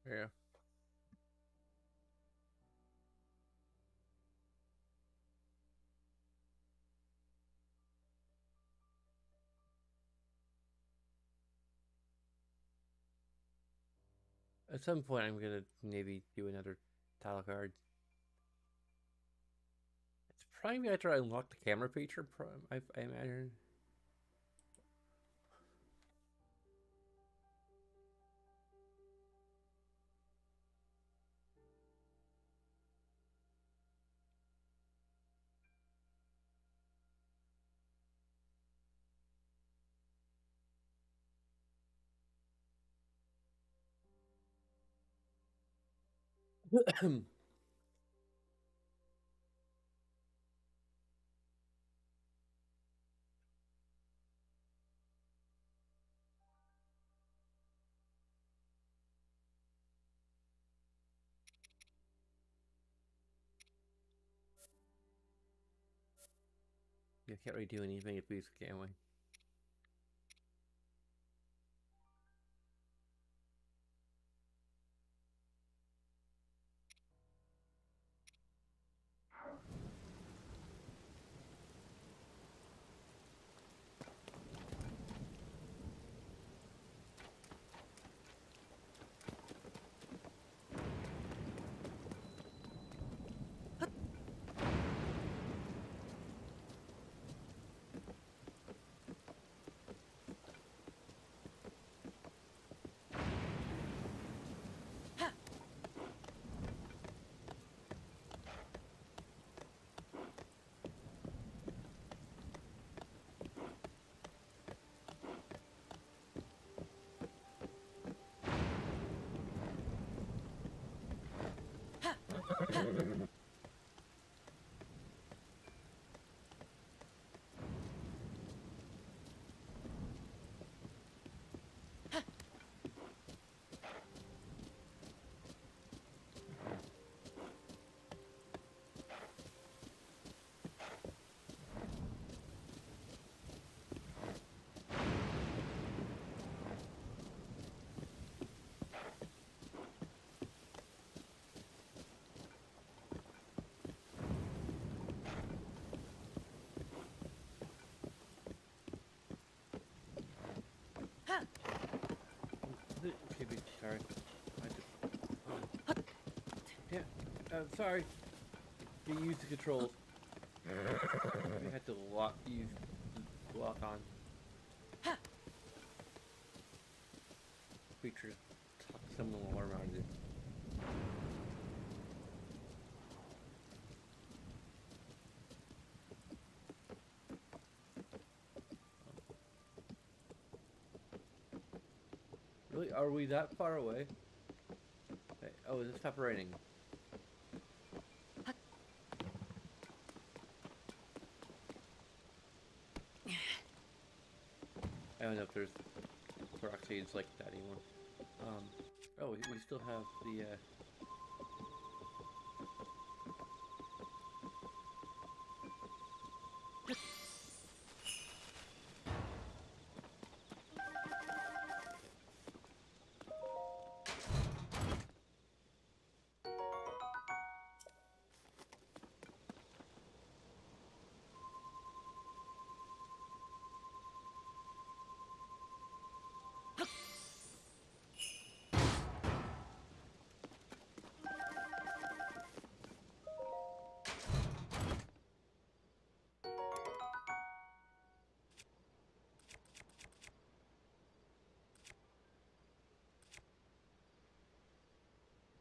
Yeah. At some point, I'm gonna maybe do another title card. It's probably after I unlock the camera feature. I imagine. You can't really do anything if we can we? Okay, sorry. Yeah, sorry. You used the controls. We had to use lock on creatures. Some of them alarm out of it. Really? Are we that far away? Hey, oh, is it stop raining? I don't know if there's peroxides like that anymore. Oh, we still have the,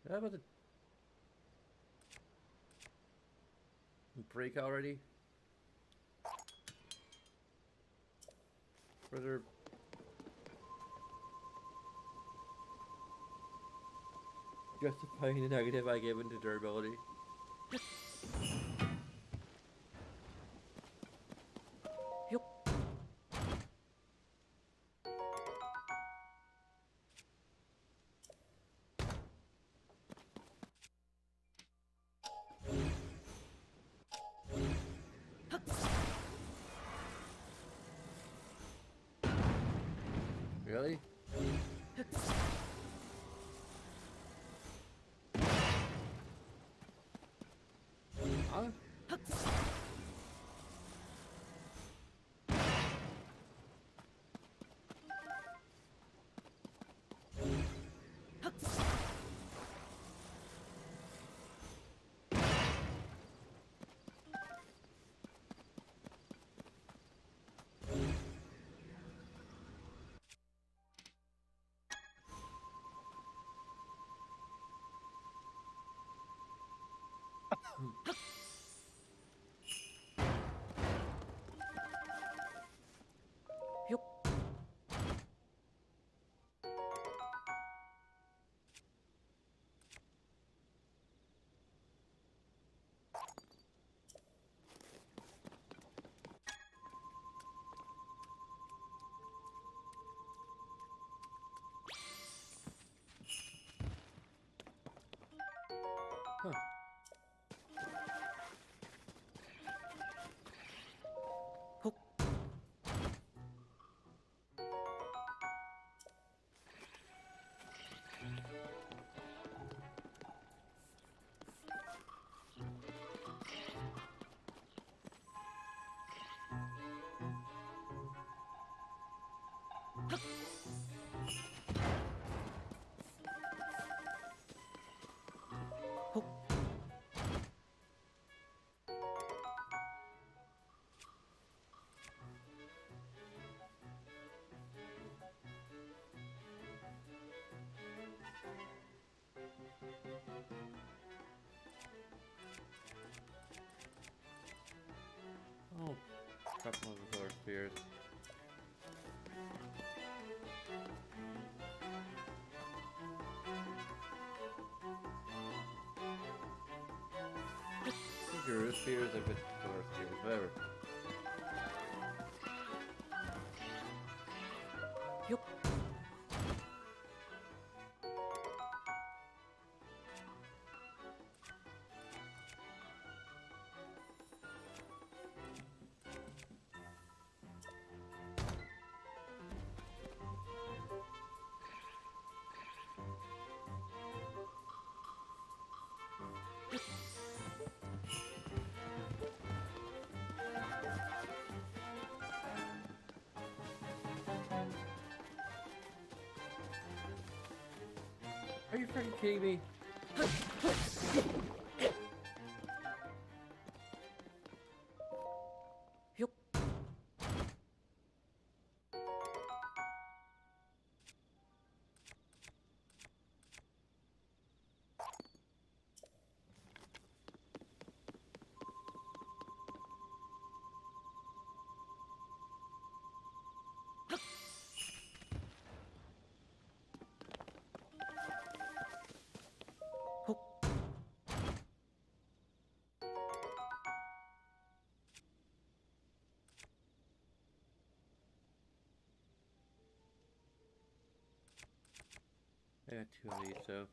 how about the break already? Further. Justifying the negative I gave into durability. Really? Huh? Huh. Oh, got one of the solar spheres. Figure spheres, I bet solar spheres, whatever. Are you freaking kidding me? I got two of these, so.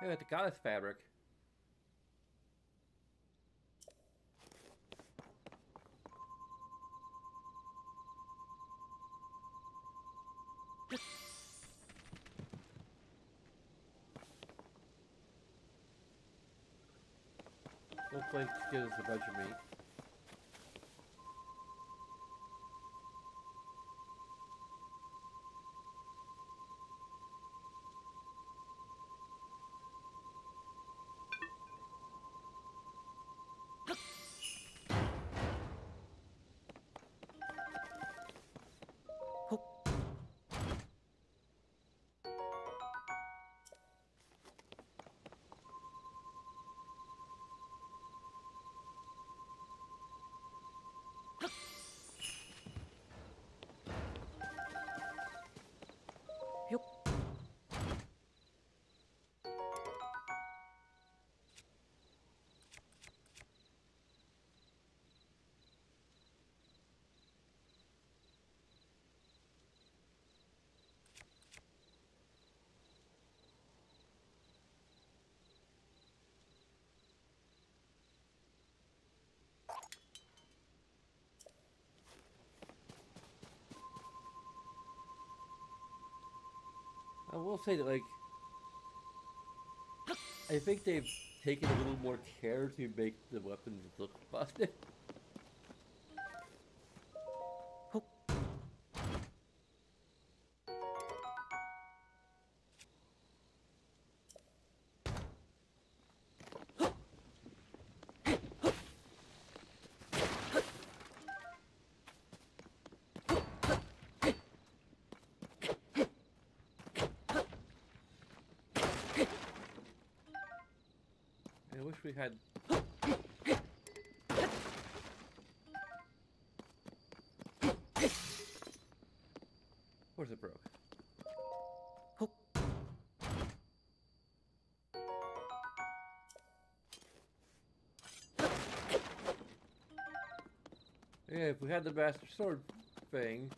I got the goddess fabric. Looks like it gives us a bunch of meat. will say that, like, I think they've taken a little more care to make the weapons look busted. I wish we had. Of course it broke. Yeah, if we had the Master Sword thing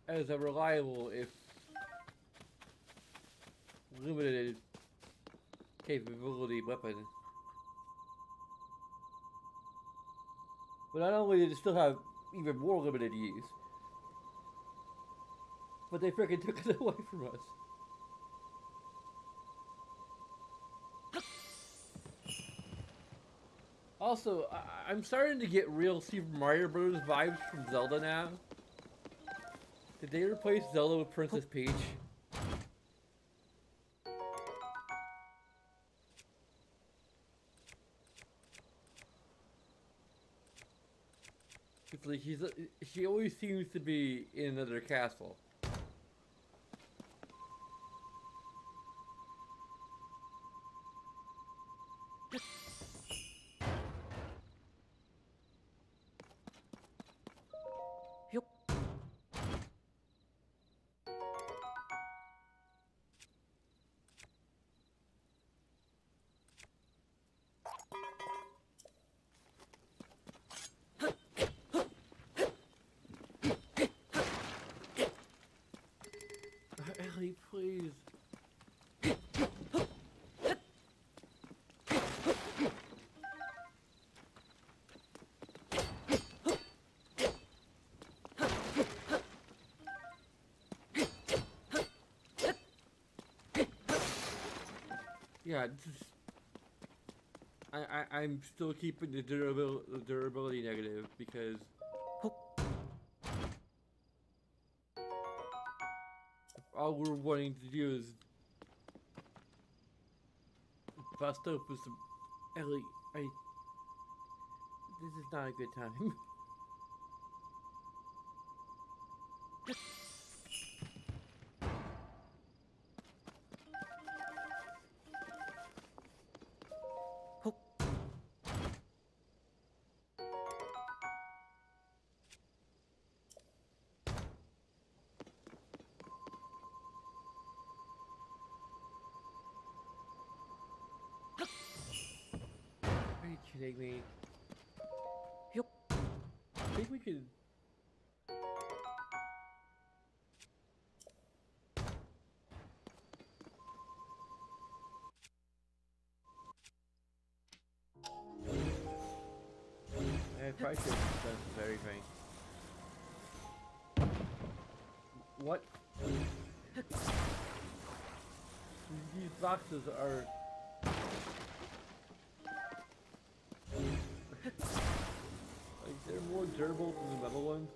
as a reliable, if limited capability weapon. But not only did it still have even more limited use, but they freaking took it away from us. Also, I'm starting to get real Super Mario Bros. Vibes from Zelda now. Did they replace Zelda with Princess Peach? It's like she always seems to be in another castle. Ellie, please. Yeah, I'm still keeping the durability negative because all we're wanting to do is bust open some. Ellie, this is not a good time. Are you kidding me? I think we could. I probably should have done some everything. What? These boxes are. Like, they're more durable than the metal ones.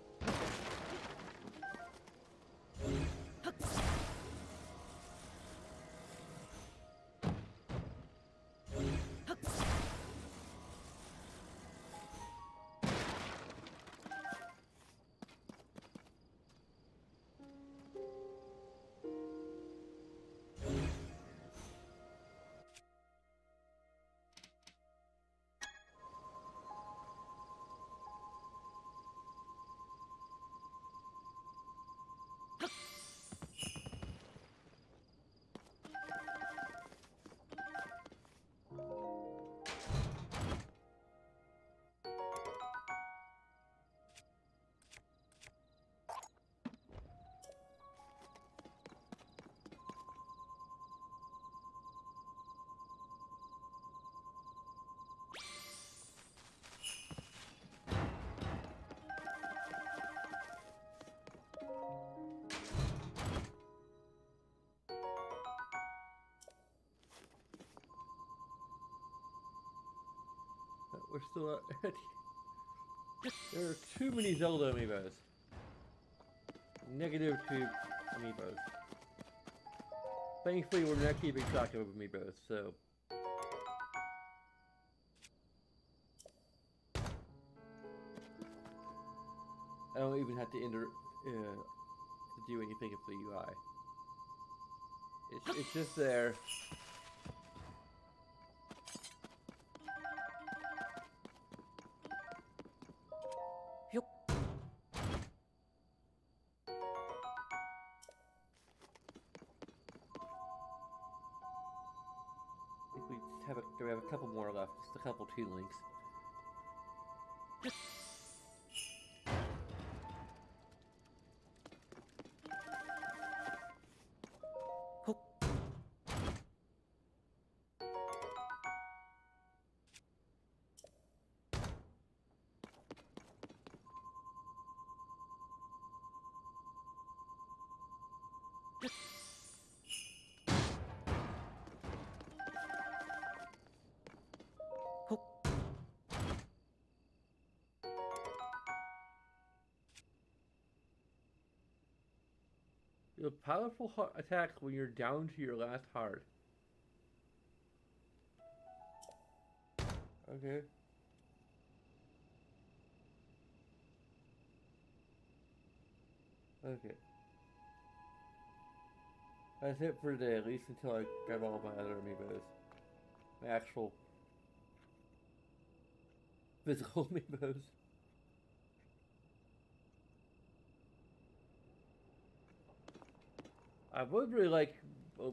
We're still at. There are too many Zelda amiibos. -2 amiibos. Thankfully, we're not keeping track of amiibos, so. I don't even have to do anything with the UI. It's just there. I think we have a couple more left, just a couple Toon Links. You have powerful attacks when you're down to your last heart. Okay. Okay. That's it for today, at least until I grab all my other amiibos. My actual physical amiibos. I would really like a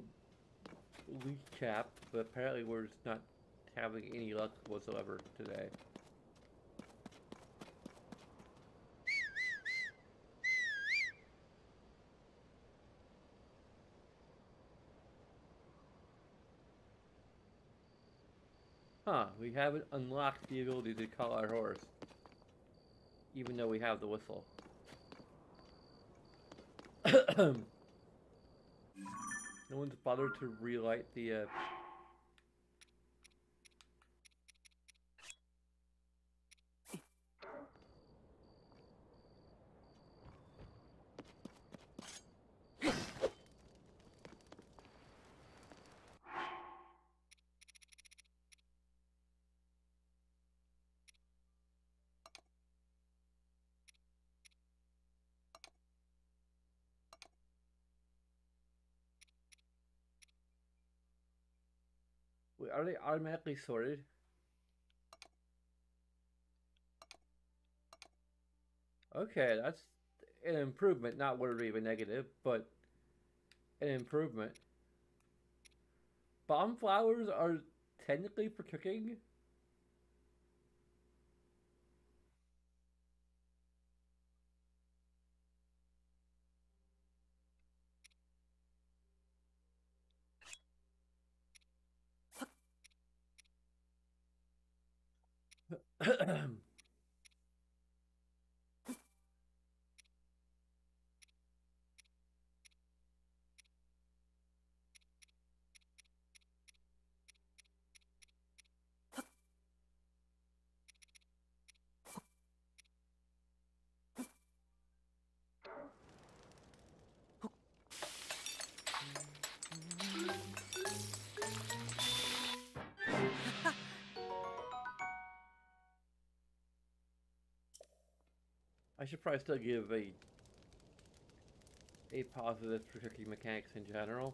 leak cap, but apparently we're just not having any luck whatsoever today. Huh, we haven't unlocked the ability to call our horse. Even though we have the whistle. No one's bothered to relight the Wait, are they automatically sorted? Okay, that's an improvement, not worthy of a negative, but an improvement. Bomb flowers are technically for cooking? I should probably still give a positive for cooking mechanics in general.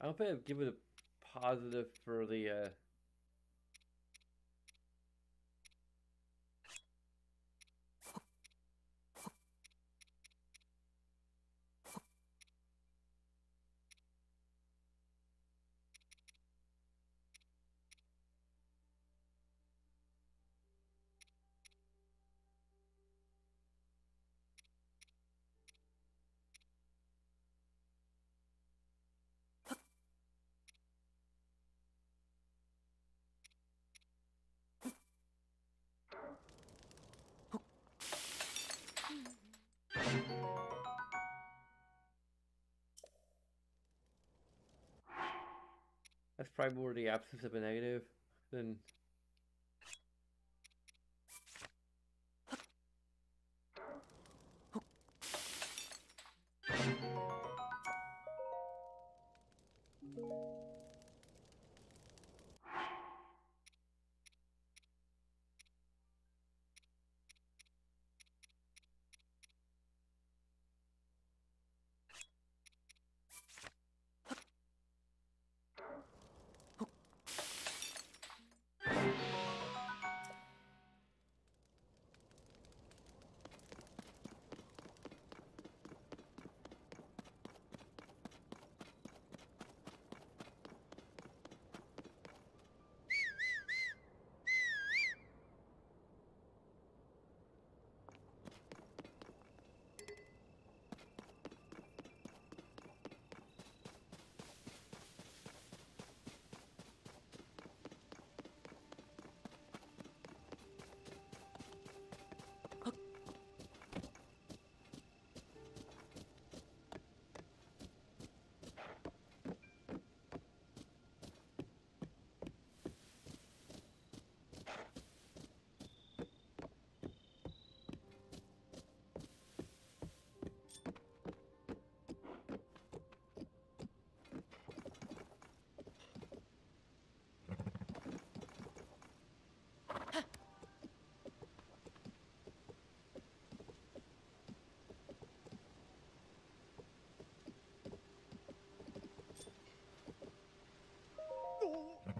I don't think I'd give it a positive for the That's probably more the absence of a negative than.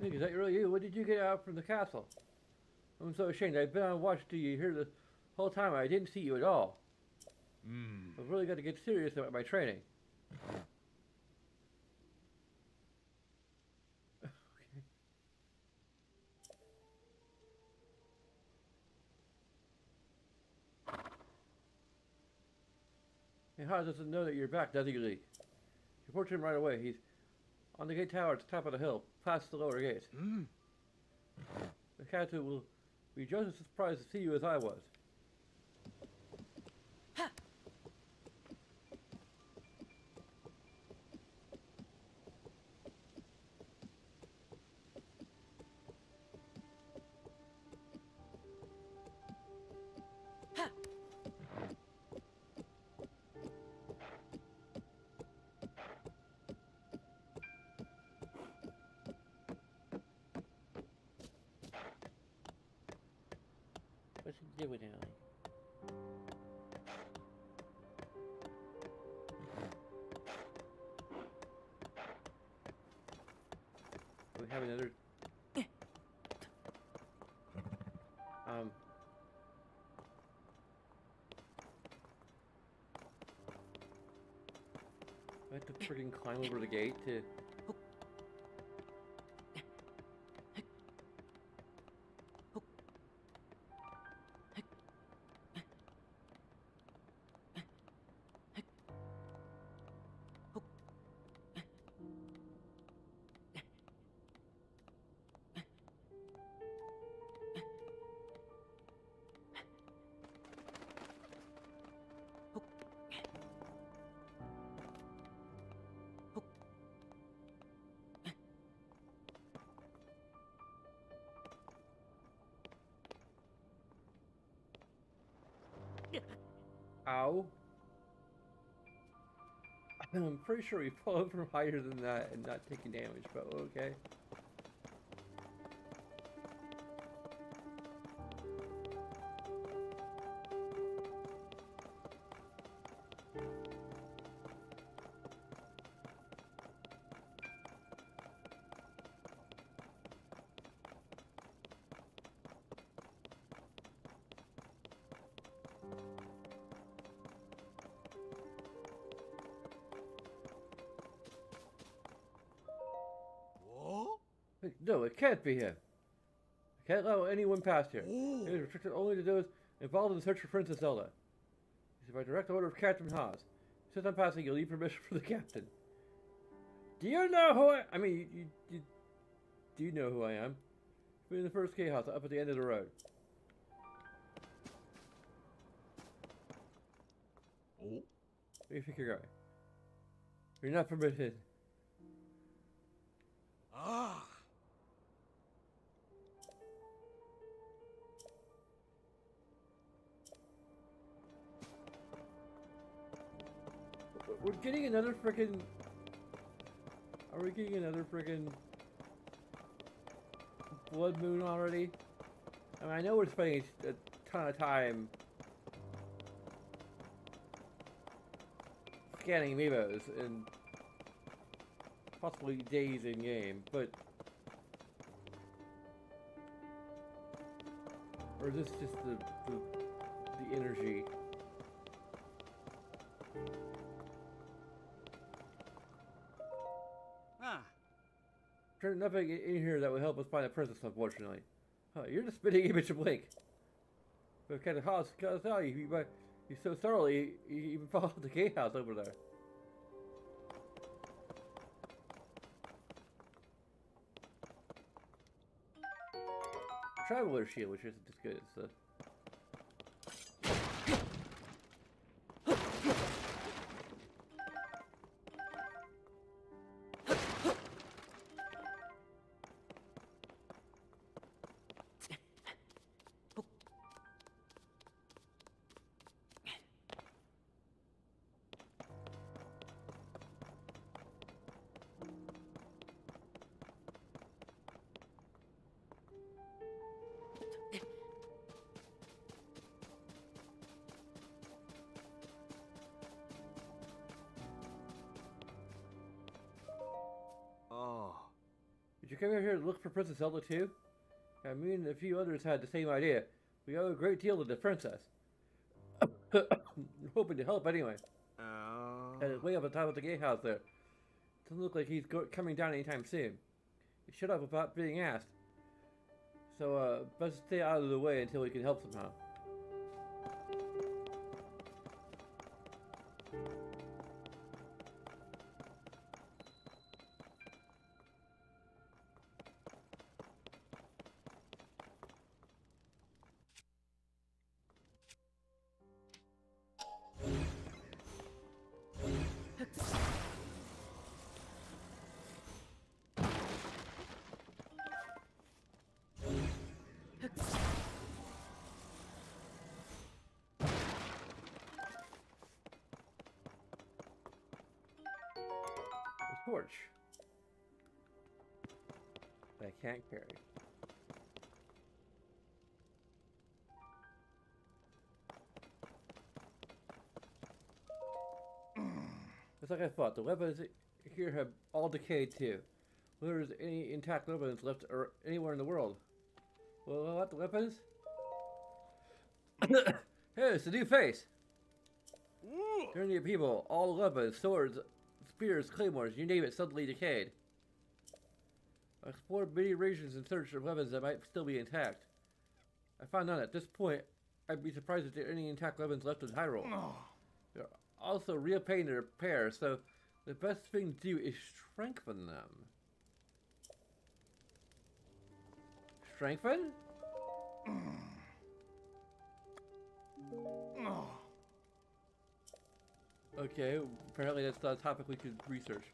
Nick, is that really you? What did you get out from the castle? I'm so ashamed. I've been on watch to you here the whole time. I didn't see you at all. I've really got to get serious about my training. Okay. Hey, Haas doesn't know that you're back, does he, Lee? Report to him right away. He's on the gate tower at the top of the hill, past the lower gate. The captain will be just as surprised to see you as I was. What's he doing, Allie? We have another. I have to freaking climb over the gate to. Ow. I'm pretty sure we fall from higher than that and not taking damage, but okay. No, it can't be him. I can't allow anyone past here. It is restricted only to those involved in the search for Princess Zelda. This is by direct order of Captain Haas. Since I'm passing, you'll need permission from the captain. Do you know who I mean, do you know who I am? We're in the first K house up at the end of the road. Where do you think you're going? You're not permitted. Ah. we're getting another freaking. Are we getting another freaking blood moon already? I mean, I know we're spending a ton of time scanning amiibos and possibly days in game, but or is this just the energy? There's nothing in here that would help us find the princess, unfortunately. Huh, you're the spitting image of Blink. But kind of house, you so thoroughly, you even followed the gatehouse over there. Traveler shield, which isn't as good as the. Did you come over here to look for Princess Zelda too? Yeah, me and a few others had the same idea. We owe a great deal to the princess. Hoping to help anyway. And it's way up on top of the gatehouse there. Doesn't look like he's coming down anytime soon. He shut up about being asked. So, best stay out of the way until we can help somehow. Torch that I can't carry. It's like I thought. The weapons here have all decayed too. Whether there's any intact weapons left or anywhere in the world. Well, what, the weapons? Hey, it's a new face. Turn your people, all the weapons, swords, spears, claymores, you name it, suddenly decayed. I explored many regions in search of weapons that might still be intact. I found none. At this point, I'd be surprised if there are any intact weapons left in Hyrule. They're also real pain to repair, so the best thing to do is strengthen them. Strengthen? Okay, apparently that's not a topic we could research.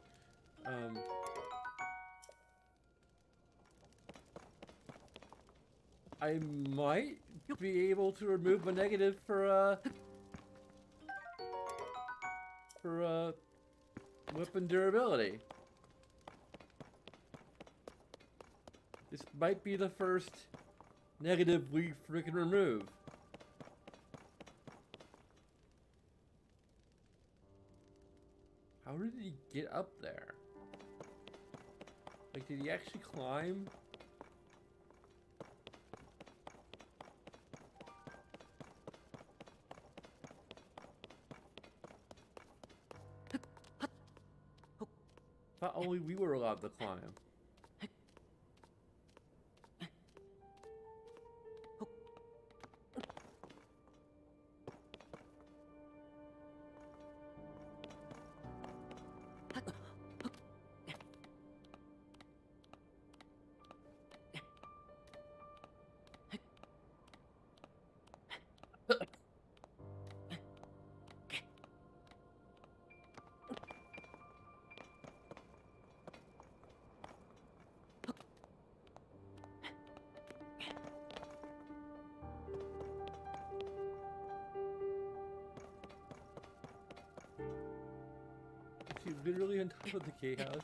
I might be able to remove a negative for weapon durability. This might be the first negative we freaking remove. How did he get up there? Like, did he actually climb? Thought only we were allowed to climb. literally on top of the key house.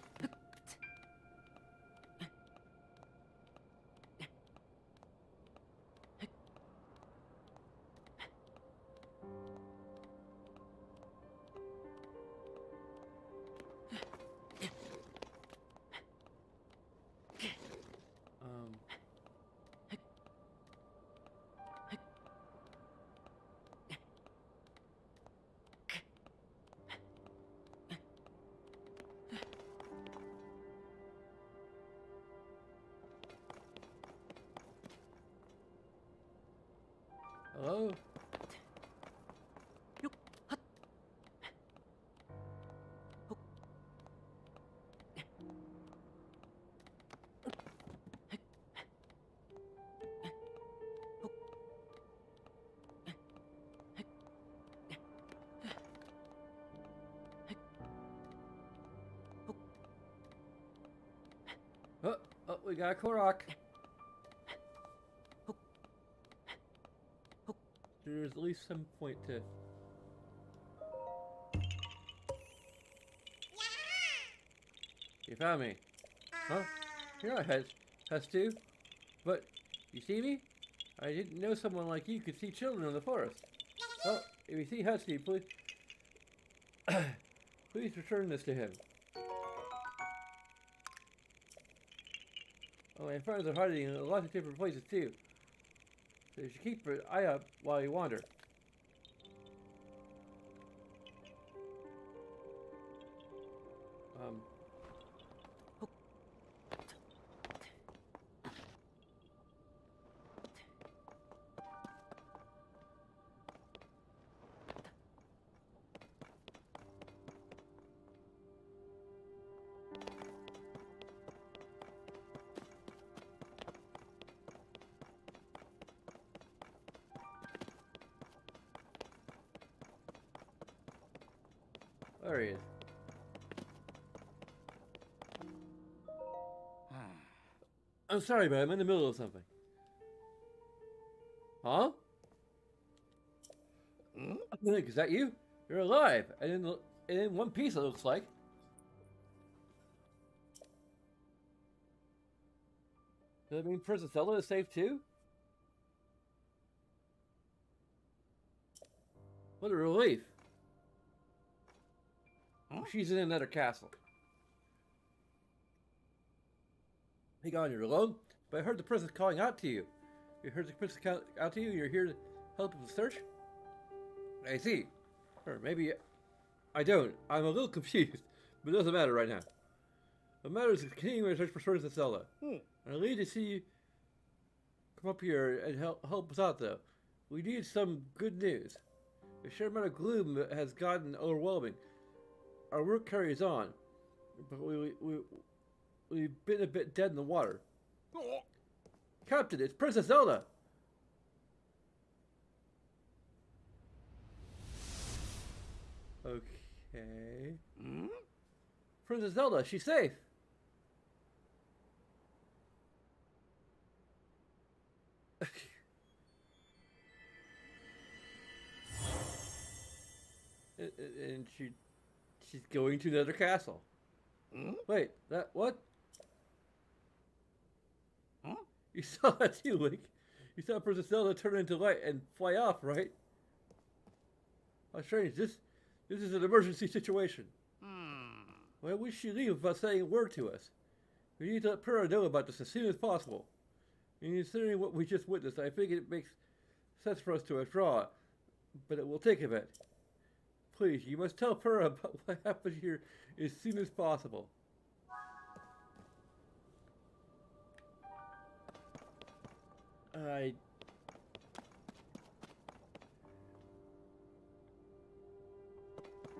Hello? Oh, we got a Korok. There's at least some point to... You found me. Huh? You're not Hestu. But, you see me? I didn't know someone like you could see children in the forest. Well, if you see Hestu, please... please return this to him. Oh, my friends are hiding in lots of different places too. So you should keep an eye out while you wander. There he is. I'm sorry, but I'm in the middle of something. Huh? Is that you? You're alive, and in one piece it looks like. Does that mean Princess Zelda is safe too? What a relief. She's in another castle. Hey, God, you're alone? But I heard the princess calling out to you. You heard the princess call out to you? You're here to help with the search? I see. Or maybe I don't. I'm a little confused, but it doesn't matter right now. What matters is continuing to search for Princess Zelda. I need to see you come up here and help us out, though. We need some good news. The sheer amount of gloom has gotten overwhelming. Our work carries on, but we've been a bit dead in the water. Captain, it's Princess Zelda! Okay. Princess Zelda, she's safe! and she's going to another castle. Wait, what? You saw that too, Link. You saw Princess Zelda turn into light and fly off, right? How strange. This is an emergency situation. Why would she leave without saying a word to us? We need to let Pura know about this as soon as possible. And considering what we just witnessed, I think it makes sense for us to withdraw, but it will take a bit. Please, you must tell Pura about what happened here as soon as possible.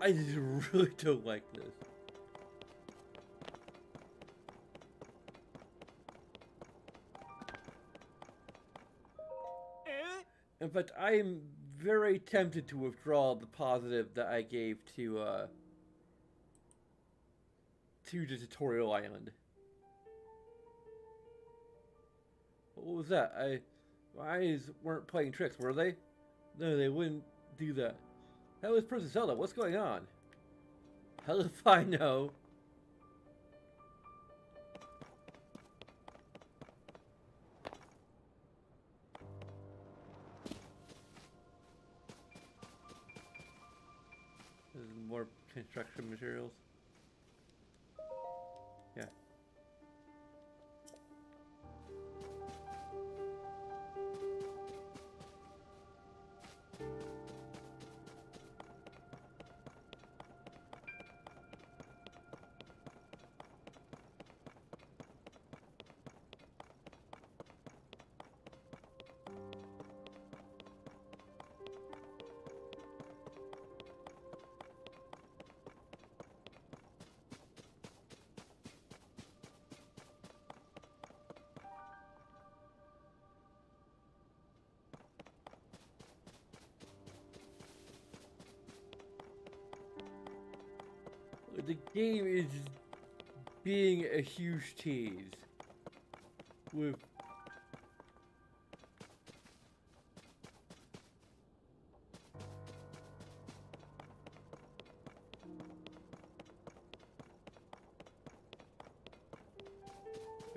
I just really don't like this. In fact, I am very tempted to withdraw the positive that I gave to the tutorial island. What was that? My eyes weren't playing tricks, were they? No, they wouldn't do that. That was Princess Zelda. What's going on? Hell if I know. This is more construction materials. Yeah. The game is being a huge tease with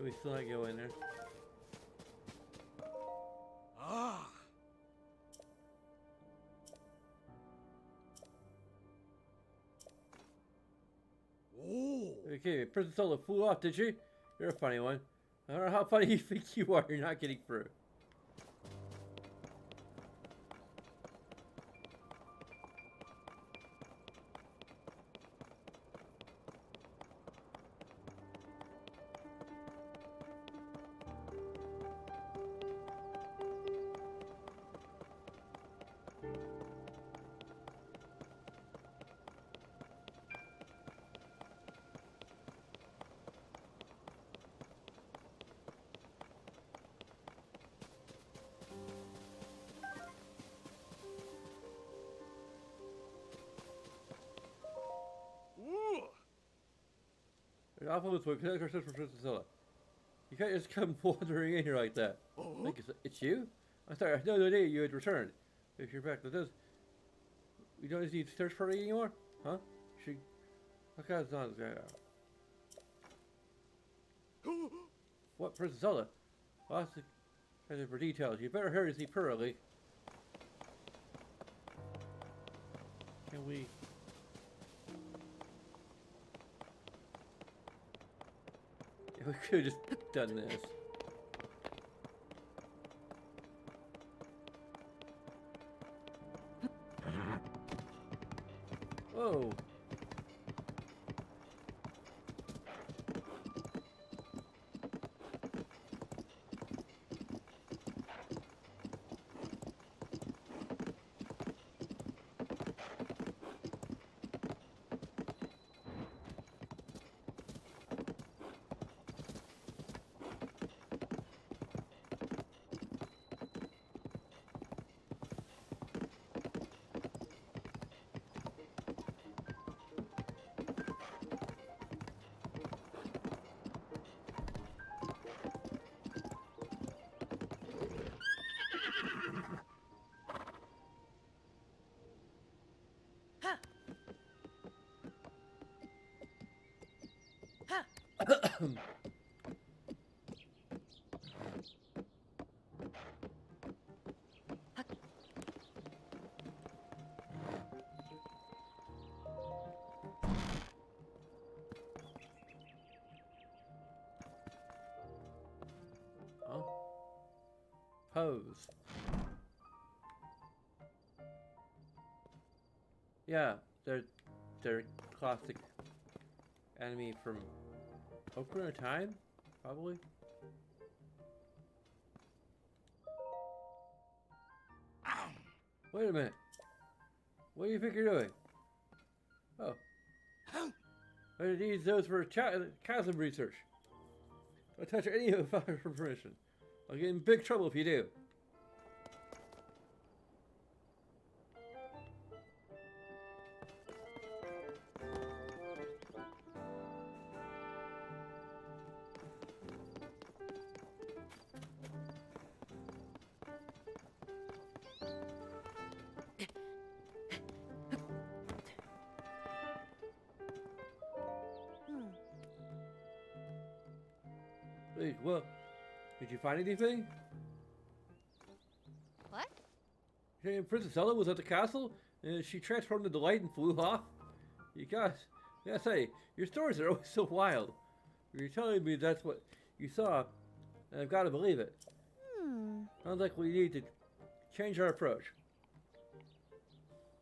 we still not go in there. Ah. Oh. Okay, Princess Zelda flew off, did she? You're a funny one. I don't know how funny you think you are. You're not getting through. There's alphabet with connect ourselves for Princess Zelda. You can't just come wandering in here like that. Like it's you? I'm sorry, I had no idea you had returned. If you're back, that does. We don't need to search party anymore? Huh? She. What kind of sound is that? What, Princess Zelda? Lots of for details. You better hurry to see Pearly. Can we? We could have just done this. Whoa. Oh. Pose. Yeah, they're classic enemy from Ocarina of Time, probably. Wait a minute. What do you think you're doing? Oh. I need those for chasm research. Don't touch any of the information. I'll get in big trouble if you do. Wait, well, did you find anything? What? Hey, Princess Zelda was at the castle, and she transformed into light and flew off. You gotta say, your stories are always so wild. You're telling me that's what you saw, and I've got to believe it. Sounds like we need to change our approach.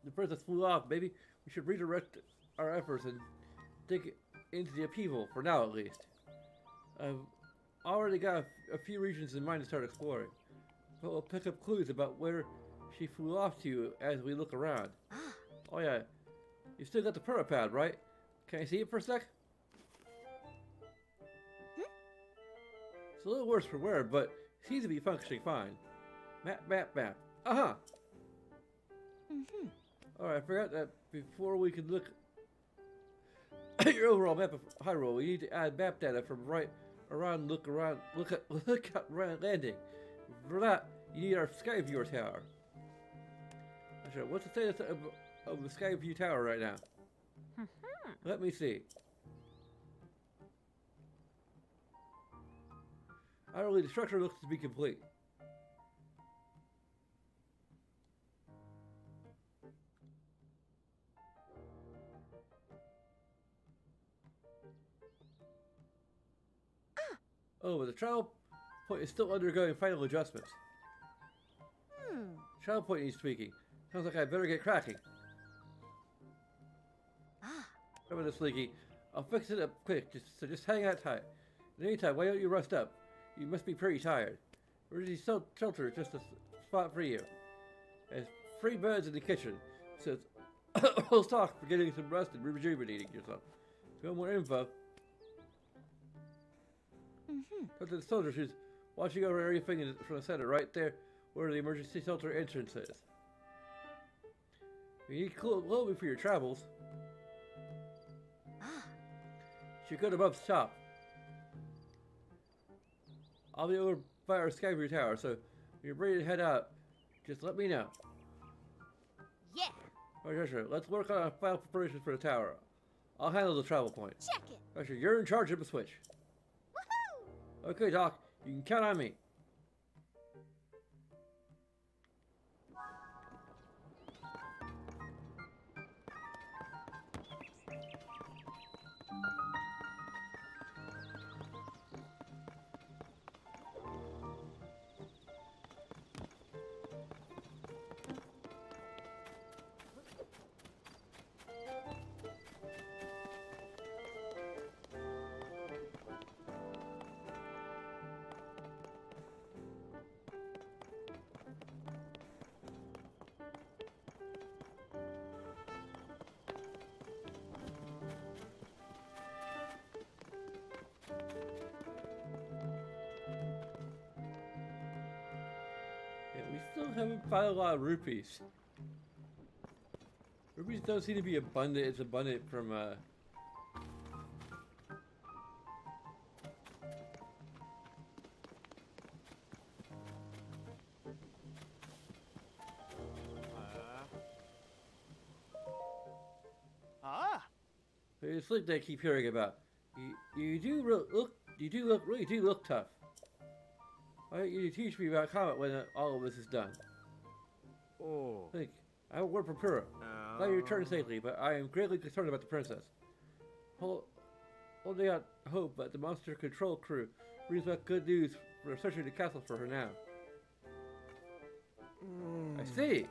The princess flew off. Maybe we should redirect our efforts and dig into the upheaval, for now at least. I've already got a few regions in mind to start exploring, but we'll pick up clues about where she flew off to as we look around. Oh yeah, you still got the Pura pad, right? Can I see it for a sec? It's a little worse for wear, but it seems to be functioning fine. Map. Uh-huh! Alright, I forgot that before we can look at your overall map of Hyrule, we need to add map data from look at landing. For that, you need our Sky Viewer Tower. Actually, what's the status of the Sky View Tower right now? Let me see. The structure looks to be complete. Oh, but the trial point is still undergoing final adjustments. Trial point needs tweaking. Sounds like I better get cracking. Remember this, Leaky. I'll fix it up quick, just hang out tight. In the meantime, why don't you rest up? You must be pretty tired. Emergency shelter is just a spot for you. There's free beds in the kitchen, so it's all talk for getting some rest and rejuvenating yourself. If you want more info, talk to the soldier who's watching over everything from the center, right there where the emergency shelter entrance is. You need clothing for your travels. You should go to Bub's shop. I'll be over by our Sky View Tower, so when you're ready to head out, just let me know. Yeah. Alright, sure. Let's work on our final preparations for the tower. I'll handle the travel point. Check it. Actually, you're in charge of the switch. Woohoo! Okay, Doc. You can count on me. We still haven't found a lot of rupees. Rupees don't seem to be abundant. It's abundant from it's like they keep hearing about. You do really look tough. Why don't you teach me about Comet when all of this is done? Oh. Think, I have a word from Pura. Glad you returned safely, but I am greatly concerned about the princess. Holding out hope that the monster control crew brings back good news for searching the castle for her now. I see.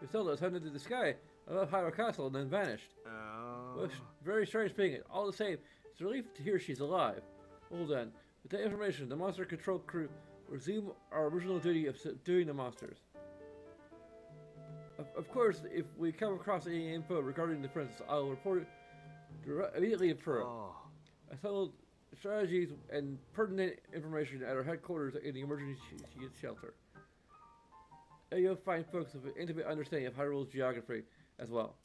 If Zelda is headed to the sky above Hyrule Castle and then vanished. Well, very strange thing. All the same, it's a relief to hear she's alive. Hold on. With that information, the monster control crew resume our original duty of subduing the monsters. Of course, if we come across any info regarding the princess, I'll report it immediately to Pura. I settled strategies and pertinent information at our headquarters in the emergency shelter. And you'll find folks with an intimate understanding of Hyrule's geography as well.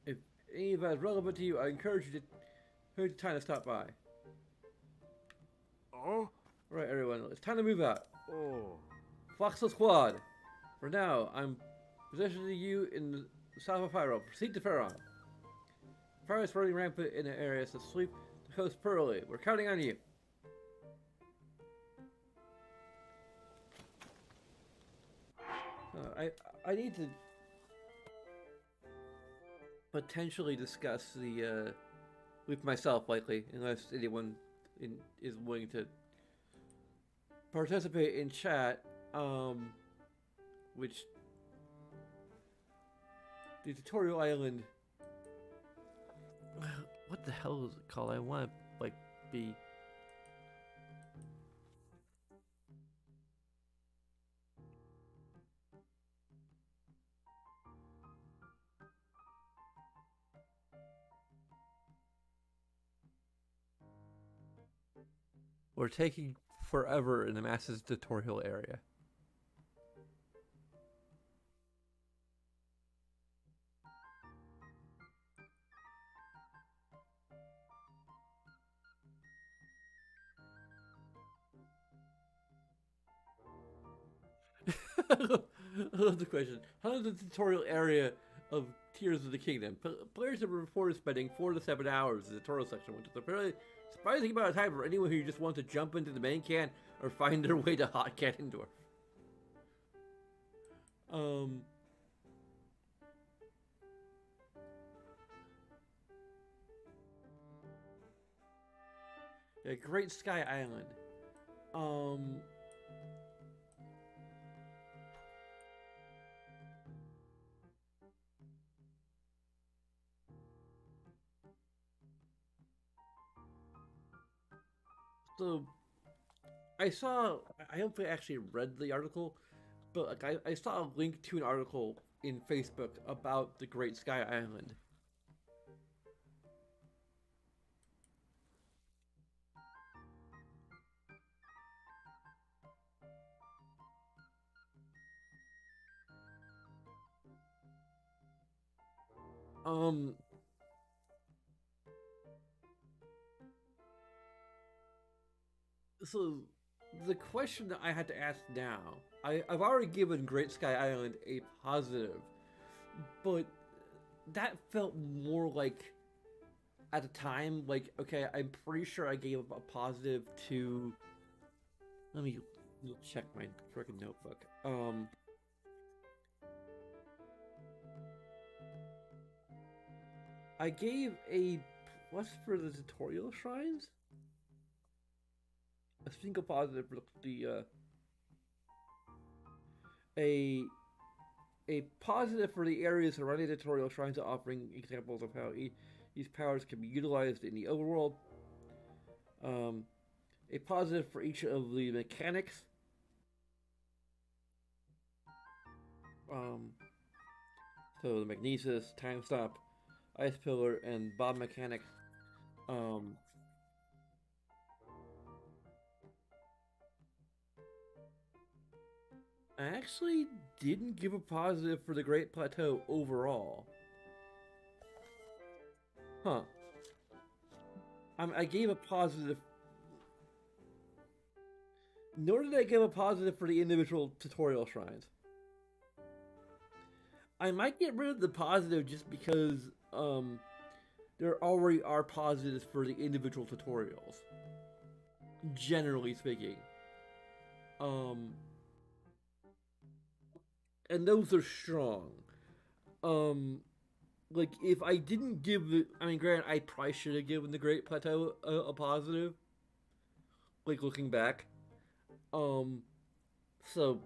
If any of that is relevant to you, I encourage you to take the time to stop by. Alright, everyone, it's time to move out. Foxel Squad. For now, I'm positioning you in the south of Hyrule. Proceed to Faron. Fire is running rampant in the area, so sweep the coast thoroughly. We're counting on you. I need to potentially discuss the with myself likely, unless anyone is willing to participate in chat. Which the tutorial island. What the hell is it called? I want to like be. We're taking forever in the Masters tutorial area. I love the question. How is the tutorial area of Tears of the Kingdom? Players have reported spending 4 to 7 hours in the tutorial section, which is a fairly surprising amount of time for anyone who just wants to jump into the main can or find their way to Hot Ganondorf. Yeah, Great Sky Island. So I don't think I actually read the article, but like I saw a link to an article in Facebook about the Great Sky Island. So the question that I had to ask now, I've already given Great Sky Island a positive, but that felt more like at the time, like, okay, I'm pretty sure I gave a positive to. Let me check my freaking notebook. I gave a plus for the tutorial shrines. A single positive for the a positive for the areas surrounding the tutorial shrines, offering examples of how these powers can be utilized in the overworld. A positive for each of the mechanics. So the Magnesis, Time Stop, Ice Pillar, and Bob mechanics. I actually didn't give a positive for the Great Plateau overall. Huh. I gave a positive. Nor did I give a positive for the individual tutorial shrines. I might get rid of the positive just because there already are positives for the individual tutorials. Generally speaking. And those are strong. Like if I didn't give the, I mean, granted, I probably should have given the Great Plateau a positive. Like looking back, so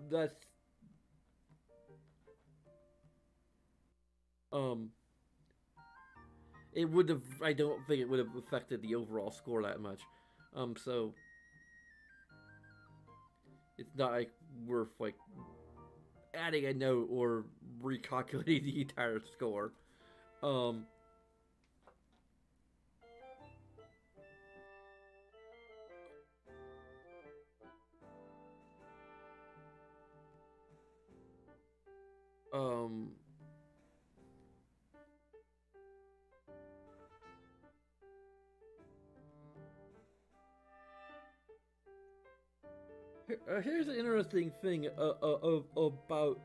that's it would have. I don't think it would have affected the overall score that much. So it's not like worth like adding a note or recalculating the entire score. Um, um, here's an interesting thing about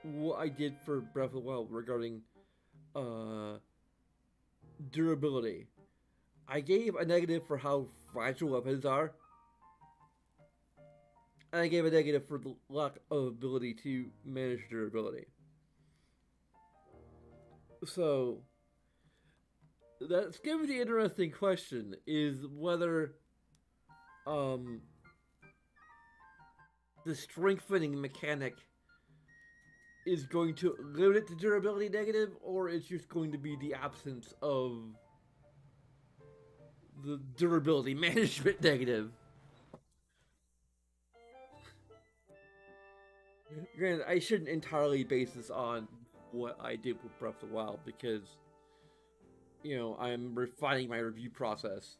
what I did for Breath of the Wild regarding durability. I gave a negative for how fragile weapons are. And I gave a negative for the lack of ability to manage durability. So that's gonna be the interesting question: is whether um, the strengthening mechanic is going to limit the durability negative, or it's just going to be the absence of the durability management negative. Granted, I shouldn't entirely base this on what I did with Breath of the Wild because, I'm refining my review process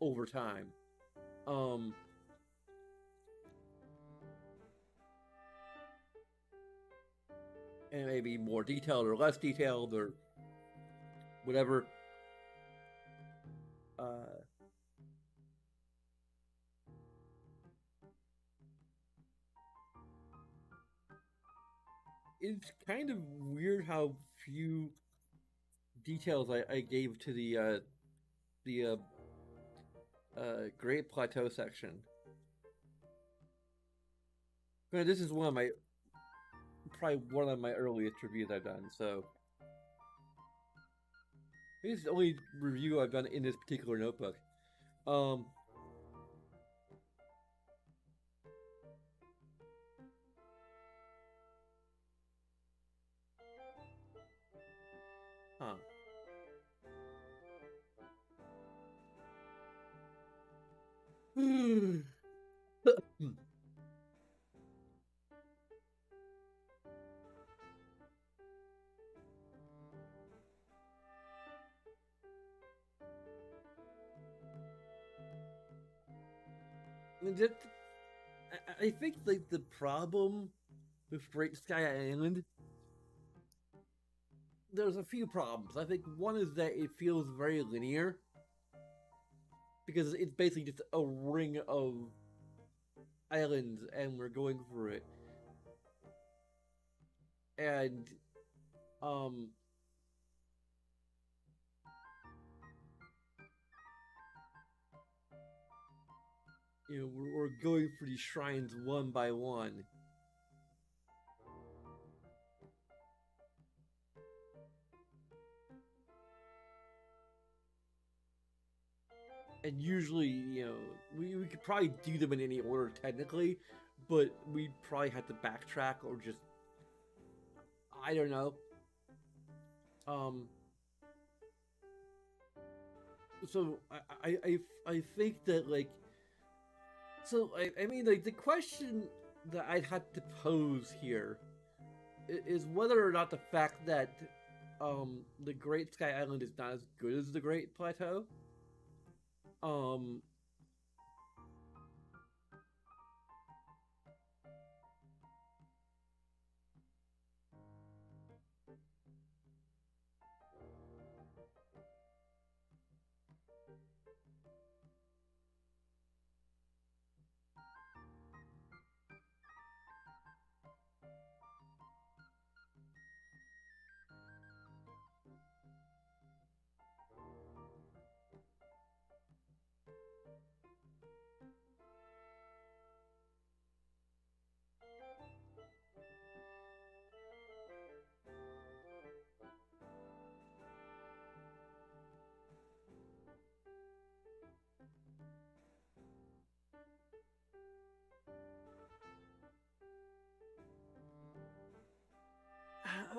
over time. Um, and maybe more detailed or less detailed or whatever. Uh, it's kind of weird how few details I gave to the Great Plateau section. This is probably one of my earliest reviews I've done. So this is the only review I've done in this particular notebook. Huh. I think like the problem with Great Sky Island, there's a few problems. I think one is that it feels very linear because it's basically just a ring of islands and we're going for it. And um we're going for these shrines one by one. And usually, we could probably do them in any order technically, but we'd probably have to backtrack or just, I don't know. So I think that like, so I mean like the question that I'd have to pose here is whether or not the fact that the Great Sky Island is not as good as the Great Plateau. Um,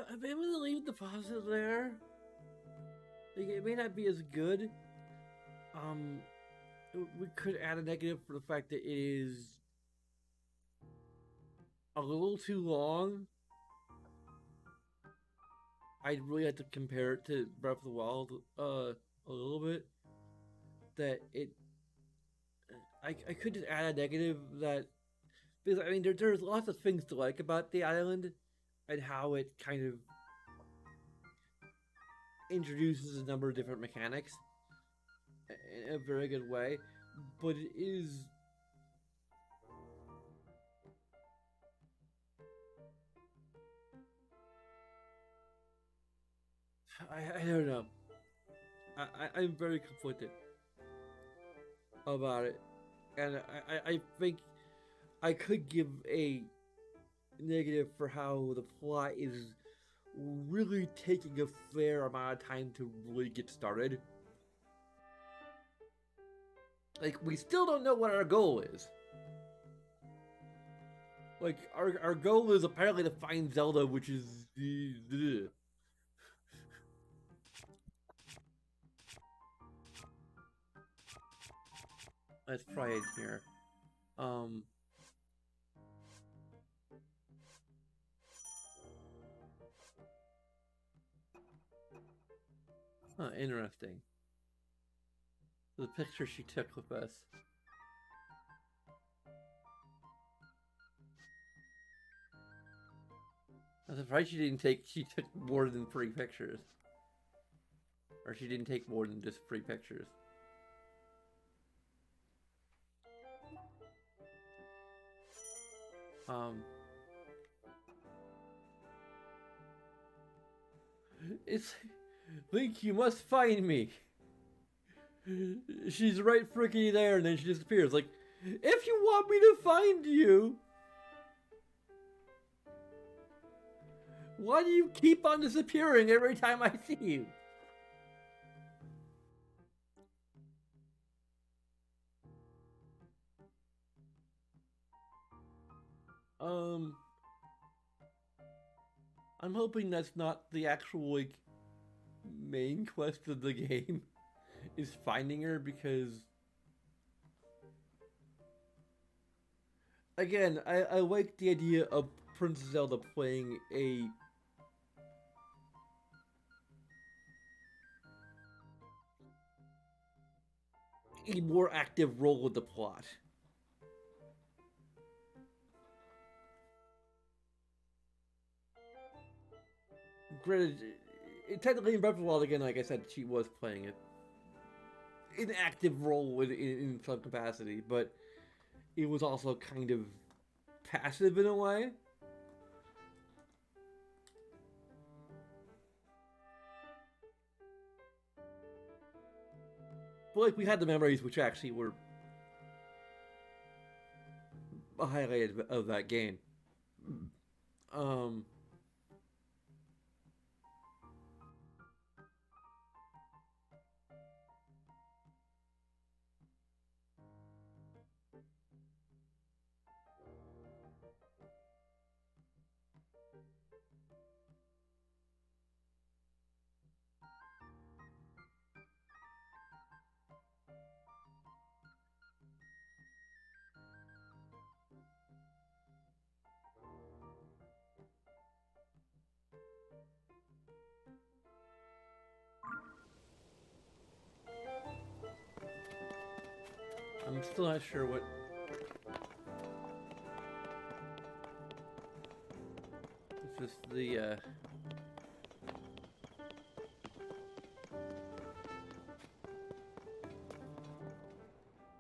I'm able to leave the positive there. Like, it may not be as good. We could add a negative for the fact that it is a little too long. I'd really have to compare it to Breath of the Wild a little bit. That I could just add a negative that, because I mean there's lots of things to like about the island and how it kind of introduces a number of different mechanics in a very good way, but it is I don't know. I'm very conflicted about it, and I think I could give a negative for how the plot is really taking a fair amount of time to really get started. Like, we still don't know what our goal is. Like, our goal is apparently to find Zelda, which is... Let's try it here. Huh, interesting. The picture she took with us. I'm surprised she took more than 3 pictures. Or she didn't take more than just 3 pictures. It's... Link, you must find me. She's right freaking there and then she disappears. Like, if you want me to find you... Why do you keep on disappearing every time I see you? I'm hoping that's not the actual, like, main quest of the game, is finding her, because... Again, I like the idea of Princess Zelda playing a more active role with the plot. Granted, technically in Breath of the Wild, again, like I said, she was playing an active role in some capacity, but it was also kind of passive in a way. But like, we had the memories which actually were a highlight of that game. I'm still not sure what... It's just the,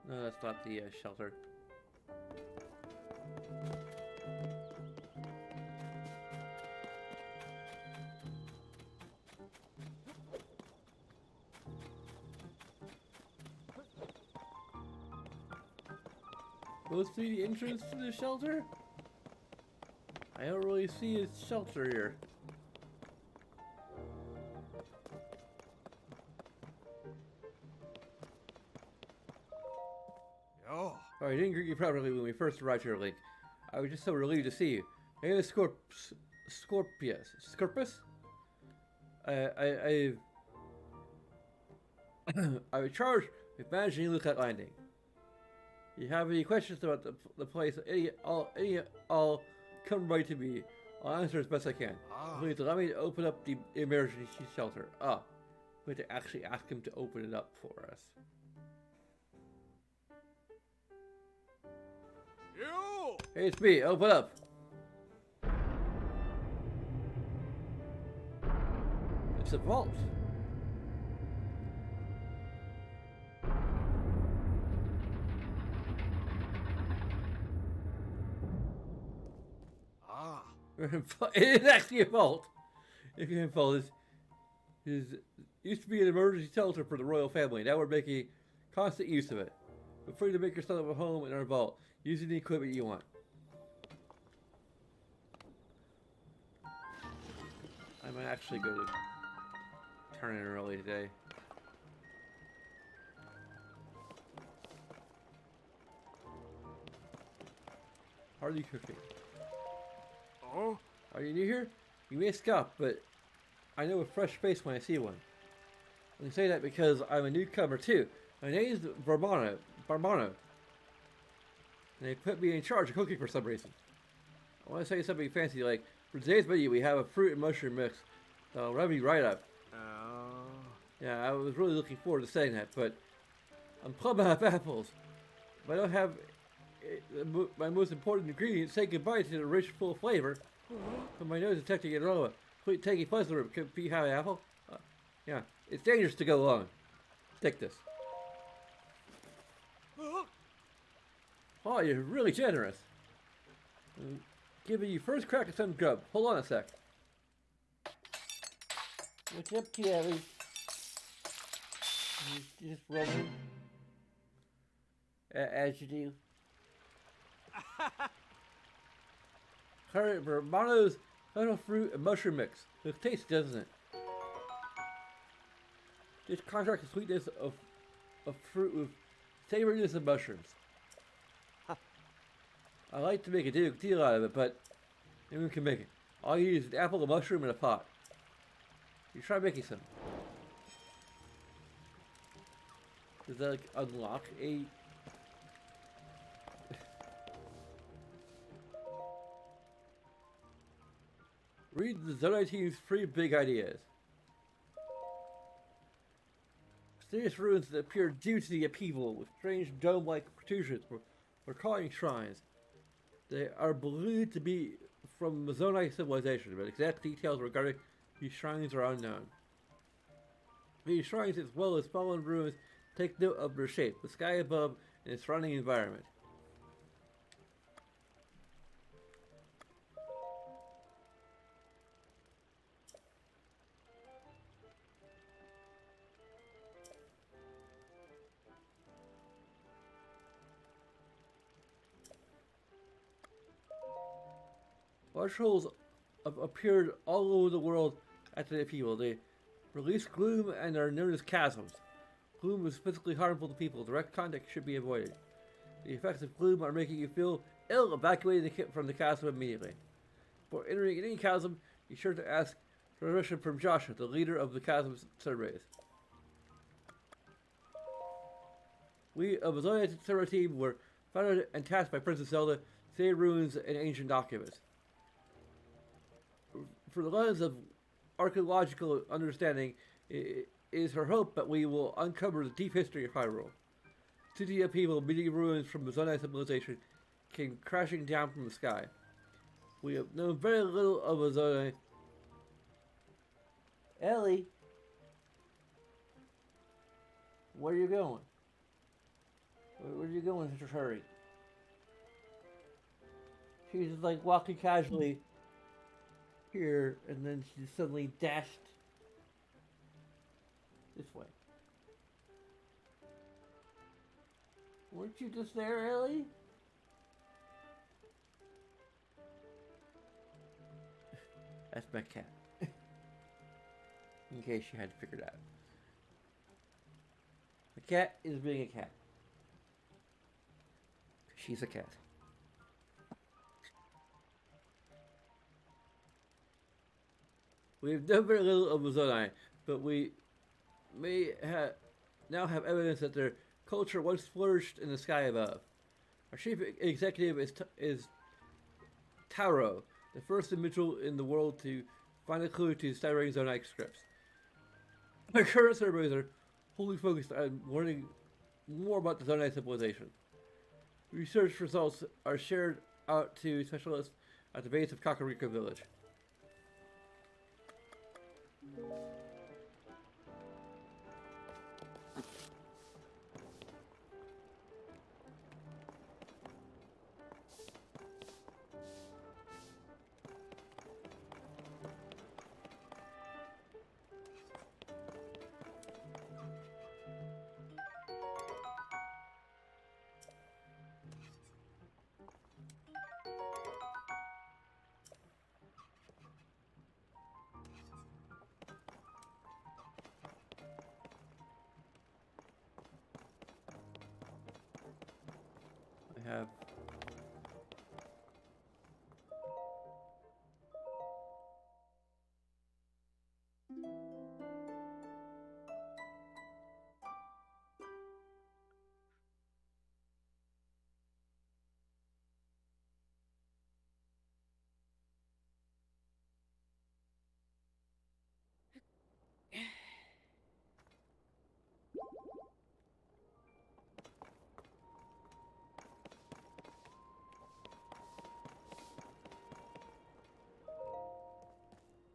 No, that's not the, shelter. Supposed to be the entrance to the shelter? I don't really see a shelter here. Yo. Oh, I didn't greet you properly when we first arrived here, Link. I was just so relieved to see you. My name is Scorpius. I was charged with managing Lookout Landing. You have any questions about the place? I'll come right to me. I'll answer as best I can. Please allow me to open up the emergency shelter. We have to actually ask him to open it up for us. You. Hey, it's me. Open up. It's a vault. It is actually a vault. If you can follow this, it used to be an emergency shelter for the royal family. Now we're making constant use of it. Feel free to make yourself a home in our vault using the equipment you want. I might actually go to turn in early today. Hardly cooking. Oh? Are you new here? You may scoff, but I know a fresh face when I see one. I say that because I'm a newcomer too. My name is Barbano. And they put me in charge of cooking for some reason. I want to say something fancy like, for today's menu we have a fruit and mushroom mix. That'll rev you right up. Oh. Yeah, I was really looking forward to saying that, but I'm plumb out of apples. If I don't have my most important ingredient, say goodbye to the rich, full flavor. But my nose detecting an aroma. Please take a pleasant room. Could be have an apple? Yeah, it's dangerous to go alone. Take this. Oh, you're really generous. I'm giving you first crack at some grub. Hold on a sec. What's up, Kelly? Just rubbing. As you do. Current Vermono's total fruit and mushroom mix. Looks tasty, doesn't it? This contrasts the sweetness of fruit with savoriness of mushrooms. I like to make a deal out of it, but anyone can make it. All you need is an apple, a mushroom, and a pot. You try making some. Does that like unlock a... Read the Zelda team's 3 big ideas. Mysterious ruins that appear due to the upheaval with strange dome-like protrusions were calling shrines. They are believed to be from Mazonite civilization, but exact details regarding these shrines are unknown. These shrines, as well as fallen ruins, take note of their shape, the sky above, and its surrounding environment. Marshals appeared all over the world after the upheaval. They release gloom and are known as chasms. Gloom is physically harmful to people. Direct contact should be avoided. The effects of gloom are making you feel ill. Evacuating from the chasm immediately. Before entering any chasm, be sure to ask permission from Joshua, the leader of the chasm's surveys. We of the Zelda Survey team were founded and tasked by Princess Zelda to save ruins and ancient documents. For the lens of archaeological understanding, it is her hope that we will uncover the deep history of Hyrule. City upheaval, many ruins from the Mazonite civilization came crashing down from the sky. We have known very little of Mazonite. Ellie, where are you going? Where are you going in such a hurry? She's just like walking casually here, and then she suddenly dashed this way. Weren't you just there, Ellie? That's my cat. In case you hadn't figured out. The cat is being a cat. She's a cat. We have done very little of Mazonite, but we may now have evidence that their culture once flourished in the sky above. Our chief executive is Taro, the first individual in the world to find a clue to studying Zonite scripts. Our current surveys are wholly focused on learning more about the Zonite civilization. Research results are shared out to specialists at the base of Kakariko Village. have.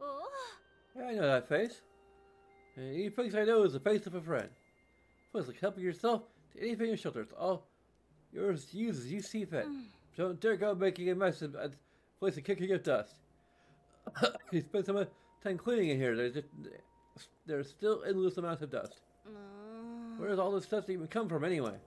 Oh. Yeah, I know that face. And any face I know is the face of a friend. Plus, like helping yourself to anything in shelter. It's all yours to use as you see fit. Don't dare go making a mess at the place and kicking up dust. You spend so much time cleaning in here. There's still endless amounts of dust. Where does all this dust even come from anyway?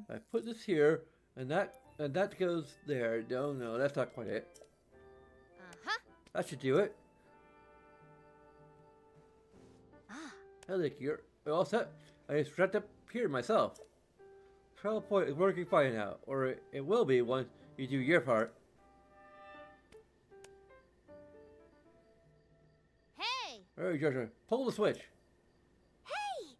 I put this here, and that goes there. No, that's not quite it. Uh-huh. That should do it. Ah. Hey, Nick, you're all set. I just wrapped up here myself. Trial point is working fine now, or it will be once you do your part. Hey. Alright, Joshua, pull the switch. Hey.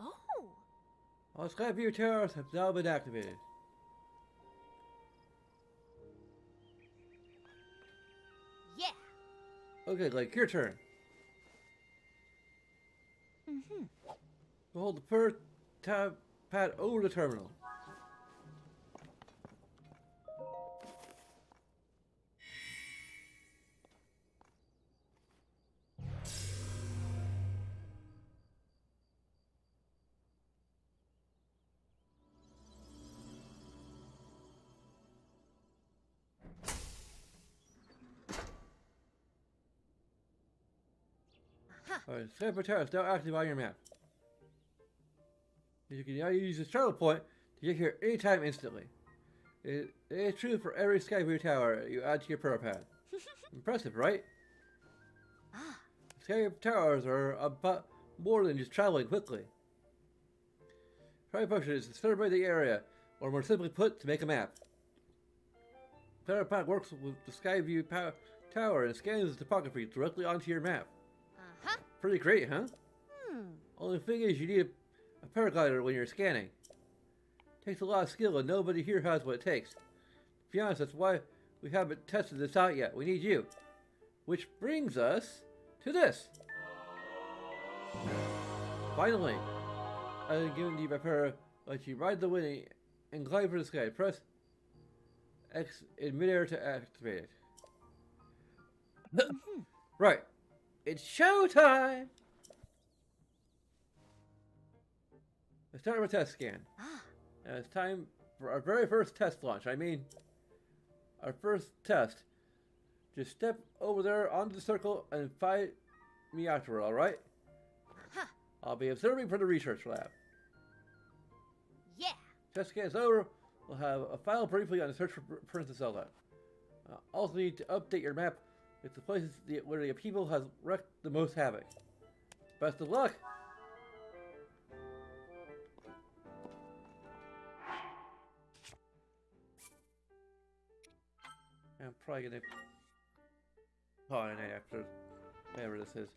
Oh. All Skyview towers have now been activated. Yeah. Okay, like your turn. Mm-hmm. Hold the first tab pad over the terminal. Alright, Skyview tower is now active on your map. You can now use the shuttle point to get here anytime instantly. It is true for every Skyview tower you add to your pro pad. Impressive, right? Ah. Skyview towers are about more than just traveling quickly. Primary function is to survey the area, or more simply put, to make a map. Power pad works with the Skyview tower and scans the topography directly onto your map. Uh-huh. Pretty great, huh? Hmm. Only thing is you need a paraglider when you're scanning. Takes a lot of skill and nobody here has what it takes. To be honest, that's why we haven't tested this out yet. We need you. Which brings us to this. Finally, I've given you my para, let you ride the wind and glide for the sky. Press X in midair to activate it. Right. It's showtime! Let's start with a test scan. Ah. And it's time for our very first test launch. I mean, our first test. Just step over there onto the circle and find me afterward, alright? Huh. I'll be observing from the research lab. Yeah. Test scan is over. We'll have a final briefing on the search for Princess Zelda. Also need to update your map with the places where the people has wreaked the most havoc. Best of luck! I'm probably gonna pollinate after whatever this is.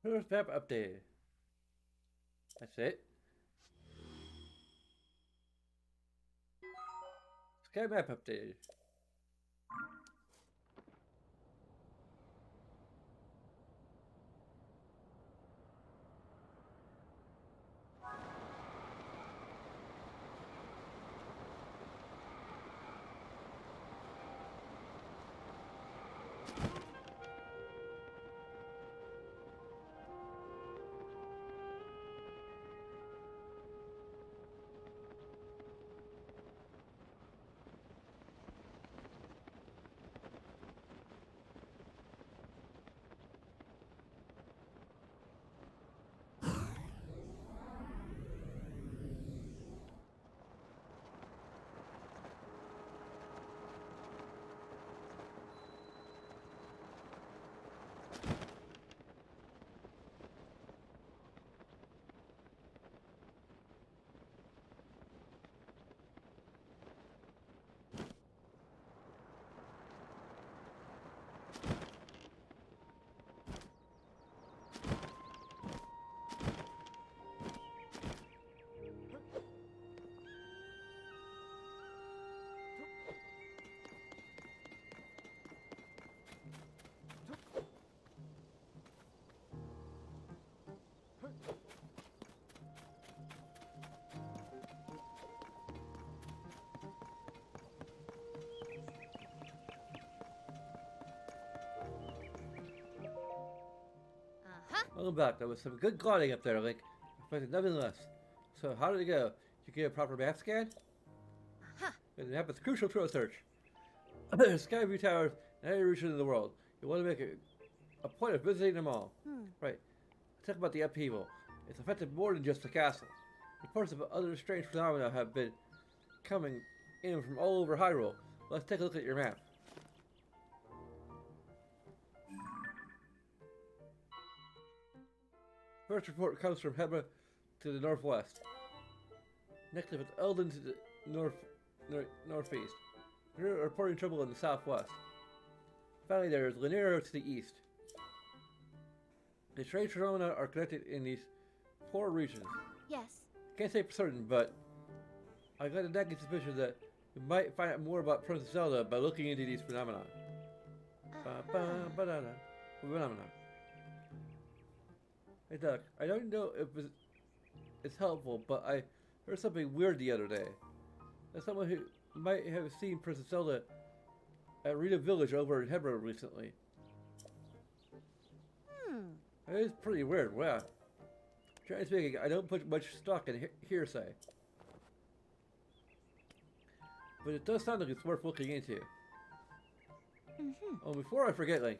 First map updated. That's it. Sky map updated. Welcome back. There was some good gliding up there, Link. But nothing less. So how did it go? Did you get a proper map scan? The map is crucial to our search. Skyview towers in every region of the world. You want to make a point of visiting them all. Right. Talk about the upheaval. It's affected more than just the castle. Reports of other strange phenomena have been coming in from all over Hyrule. Let's take a look at your map. First report comes from Hebra to the northwest. Next up is Eldon to the northeast. We're reporting trouble in the southwest. Finally, there is Llanero to the east. The strange phenomena are connected in these four regions. Yes. Can't say for certain, but I got a nagging suspicion that we might find out more about Princess Zelda by looking into these phenomena. Phenomena. Hey Doc, I don't know if it's helpful, but I heard something weird the other day. There's someone who might have seen Princess Zelda at Rita Village over in Hebron recently. It is pretty weird, wow. Generally speaking, I don't put much stock in hearsay. But it does sound like it's worth looking into. Oh, before I forget, Link,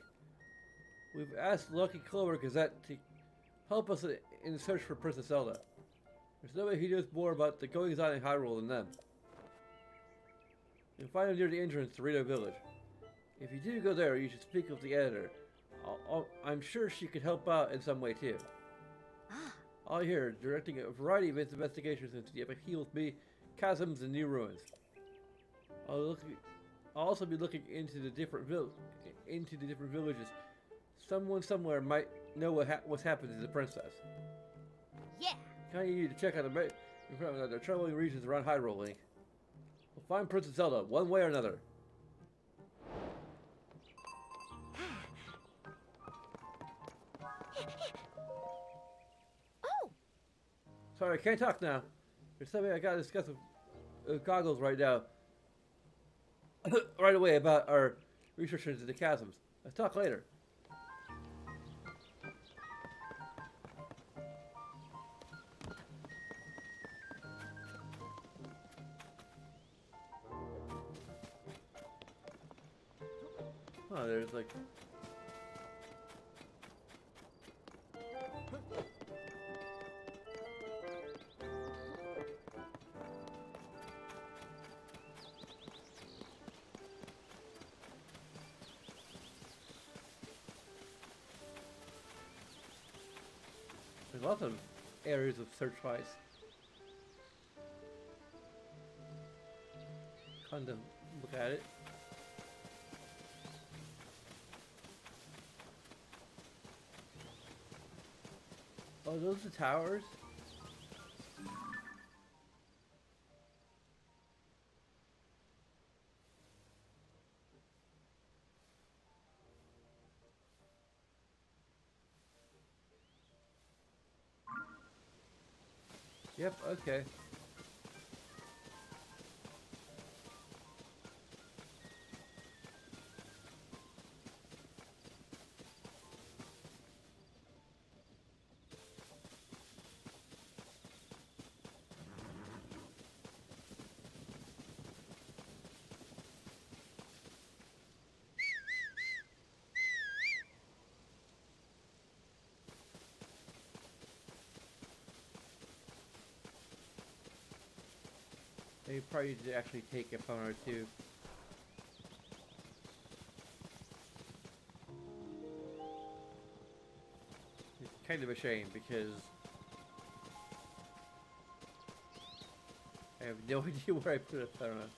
we've asked Lucky Clover Gazette to help us in the search for Princess Zelda. There's nobody who knows more about the goings on in Hyrule than them. You'll find them near the entrance to Rito Village. If you do go there, you should speak with the editor. I'm sure she could help out in some way too. I'll hear directing a variety of investigations into the upheavals, chasms, and new ruins. I'll also be looking into the different villages Someone somewhere might know what's happened to the princess. Yeah. I need to check out the troubling regions around Hyrule, Link. We'll find Princess Zelda one way or another. Oh. Sorry, I can't talk now. There's something I gotta discuss with Goggles right now. Right away about our research into the chasms. Let's talk later. Oh, there's like... There's lots of areas of search wise. Kind of look at it. Oh, those are towers? Yep, okay. They probably need to actually take a phone or two. It's kind of a shame because I have no idea where I put a phone on.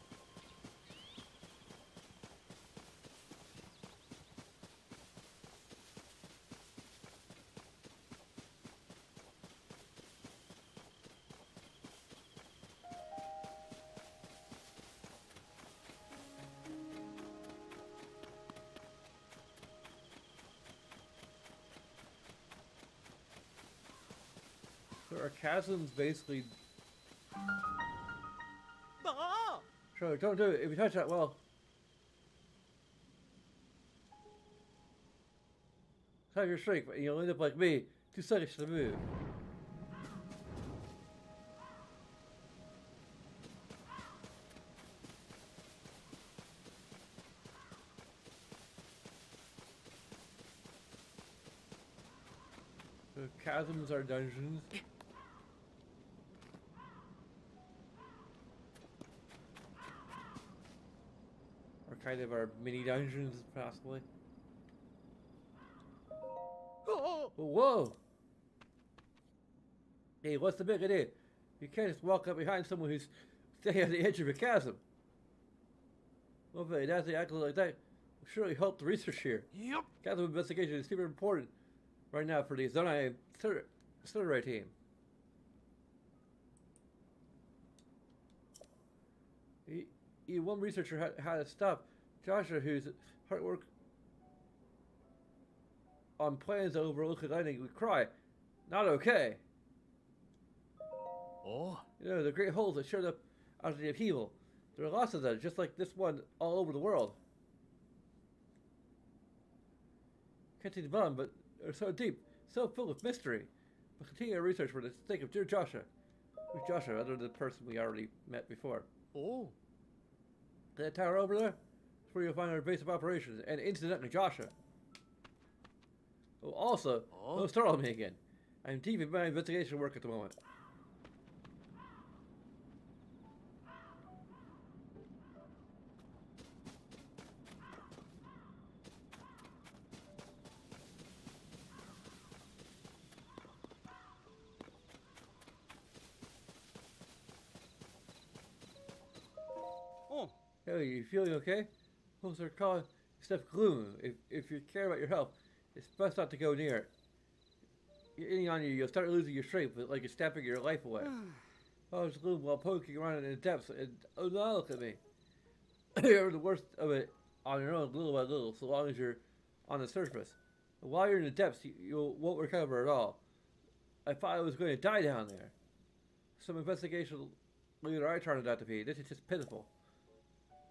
There are chasms basically. Ah! Sure, don't do it. If you touch that, well. Have your strength, but you'll end up like me, too sluggish to move. So chasms are dungeons. Or kind of our mini dungeons, possibly. Oh! Whoa! Hey, what's the big idea? You can't just walk up behind someone who's staying on the edge of a chasm. Well, if it doesn't act like that, will surely help the research here. Yep. Chasm investigation is super important right now for the Zonai Survey team. One researcher had to stop Joshua, whose hard work on plans to overlook the landing would cry, "Not okay." Oh? You know, the great holes that showed up after the upheaval. There are lots of them, just like this one, all over the world. Can't see the bottom, but they're so deep, so full of mystery. But continue our research for the sake of dear Joshua. Who's Joshua, other than the person we already met before? Oh? That tower over there? That's where you'll find our base of operations, and incidentally, Joshua. Oh, also, don't startle me again. I'm deep in my investigation work at the moment. Oh? Hey, you feeling okay? Folks are calling stuff gloom. If you care about your health, It's best not to go near it. Getting on you, you'll start losing your strength, but like it's snapping your life away. I was gloom while poking around in the depths, and oh no, look at me. You're the worst of it on your own, little by little, so long as you're on the surface. And while you're in the depths, you won't recover at all. I thought I was going to die down there. Some investigation leader I turned out to be. This is just pitiful.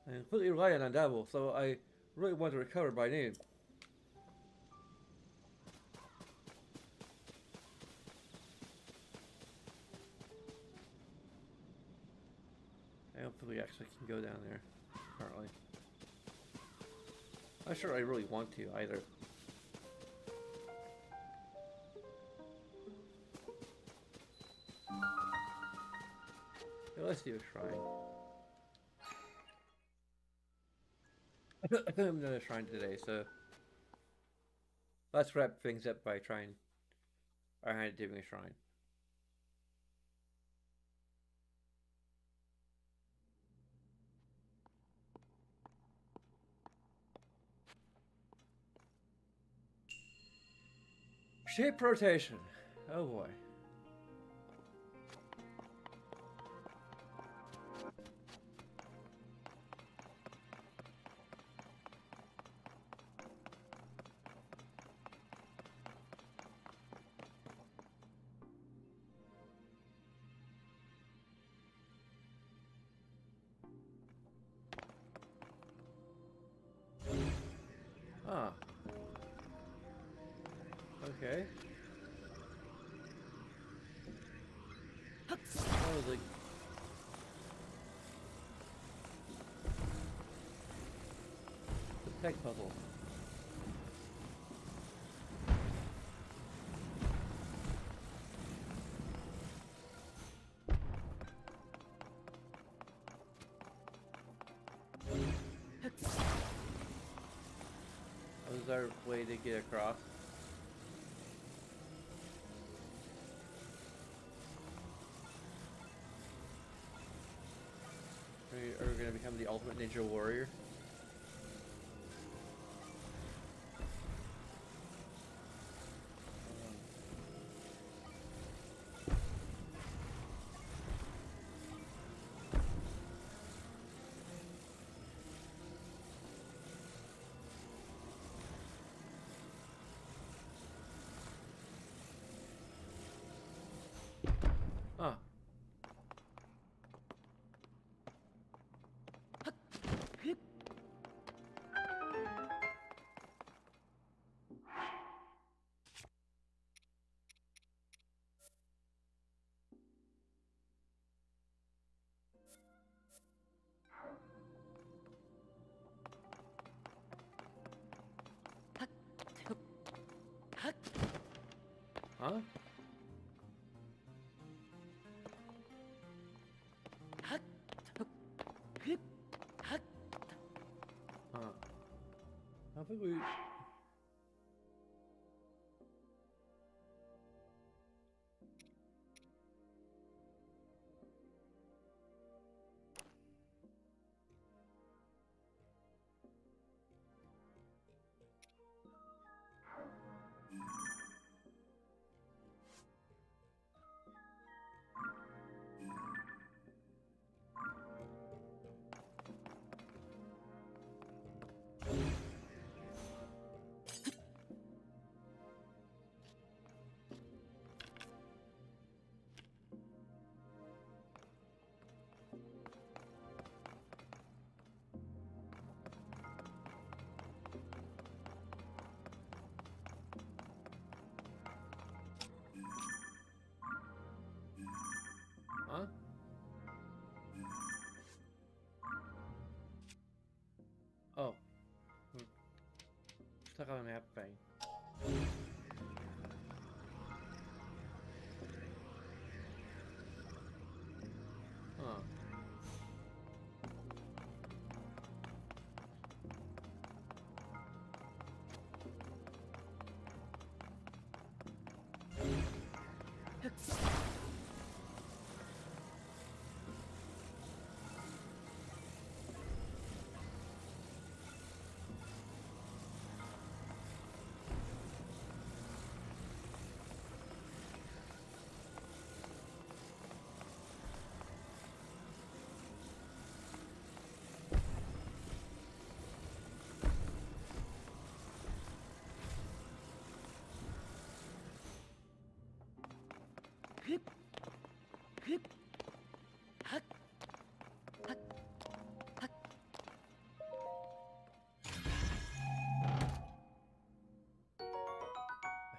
I'm completely reliant on Dabble, so I really want to recover by noon. I don't think we actually can go down there, apparently. I'm not sure I really want to, either. Okay, let's do a shrine. I haven't done a shrine today, so... let's wrap things up by trying... doing a shrine. Shape rotation. Oh boy. Ah. Okay. That was like... the tech puzzle. Was our way to get across? Are we gonna become the ultimate ninja warrior? Ah. Huh? Huh. I think we... Huh? Oh. We're stuck on a map thing. Huh.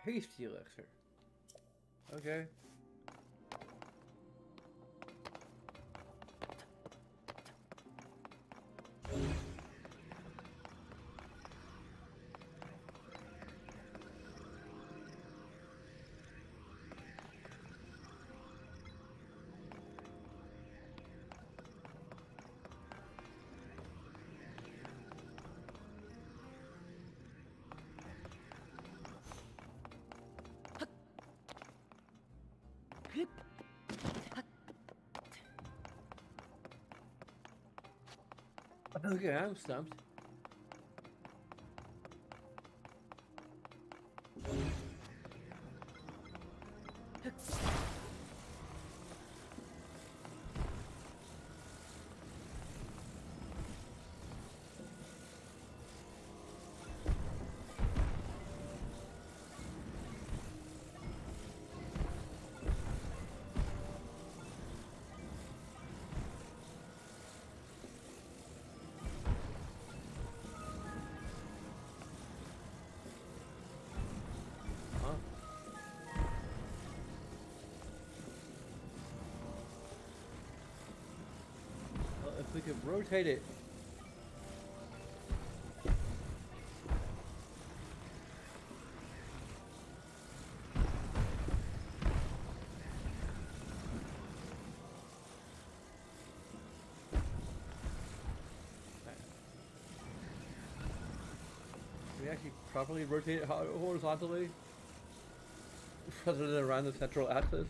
Hasty elixir. Okay. Okay, I'm stumped. Huh? Well, if we could rotate it. Can we actually properly rotate it horizontally rather than around the central axis?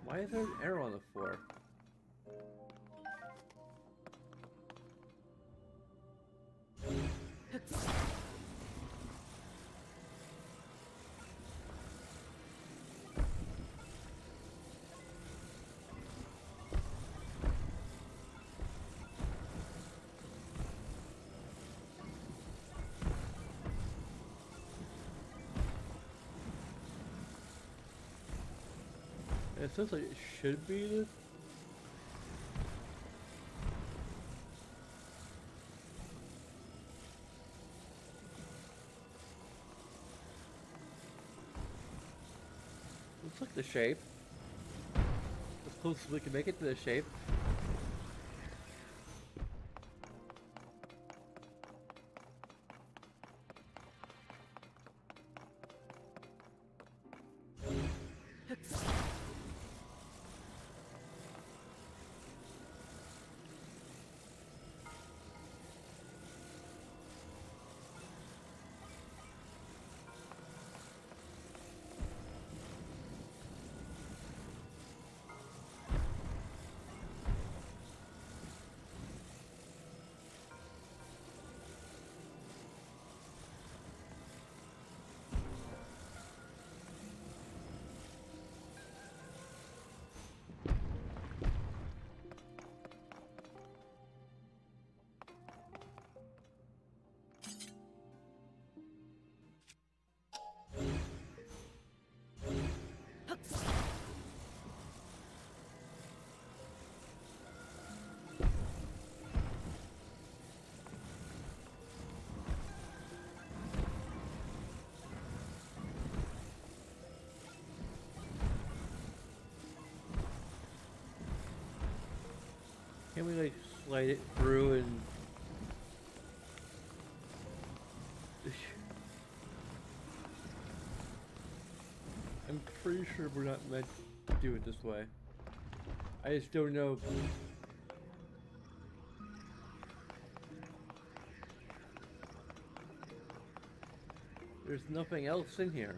Why is there an arrow on the floor? It seems like it should be this. Looks like the shape. As close as we can make it to the shape. Can we like slide it through and I'm pretty sure we're not meant to do it this way. I just don't know. There's nothing else in here.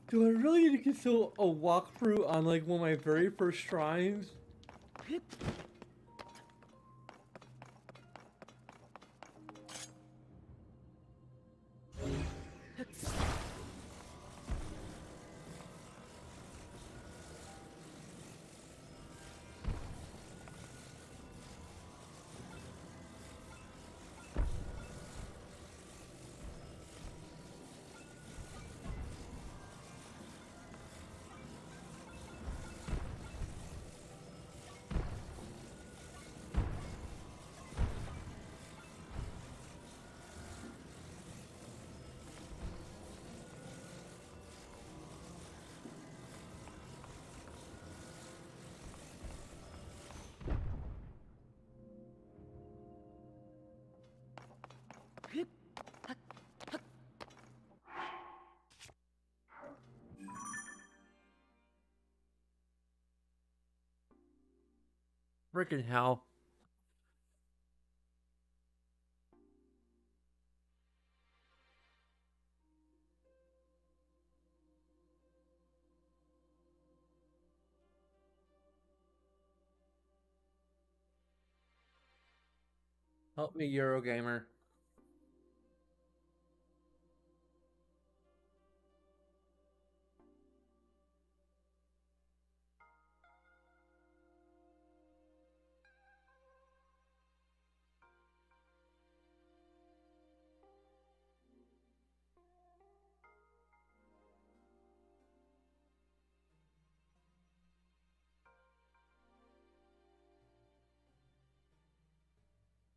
Do I really need to get a walkthrough on like one of my very first shrines? Freaking hell. Help me, Eurogamer.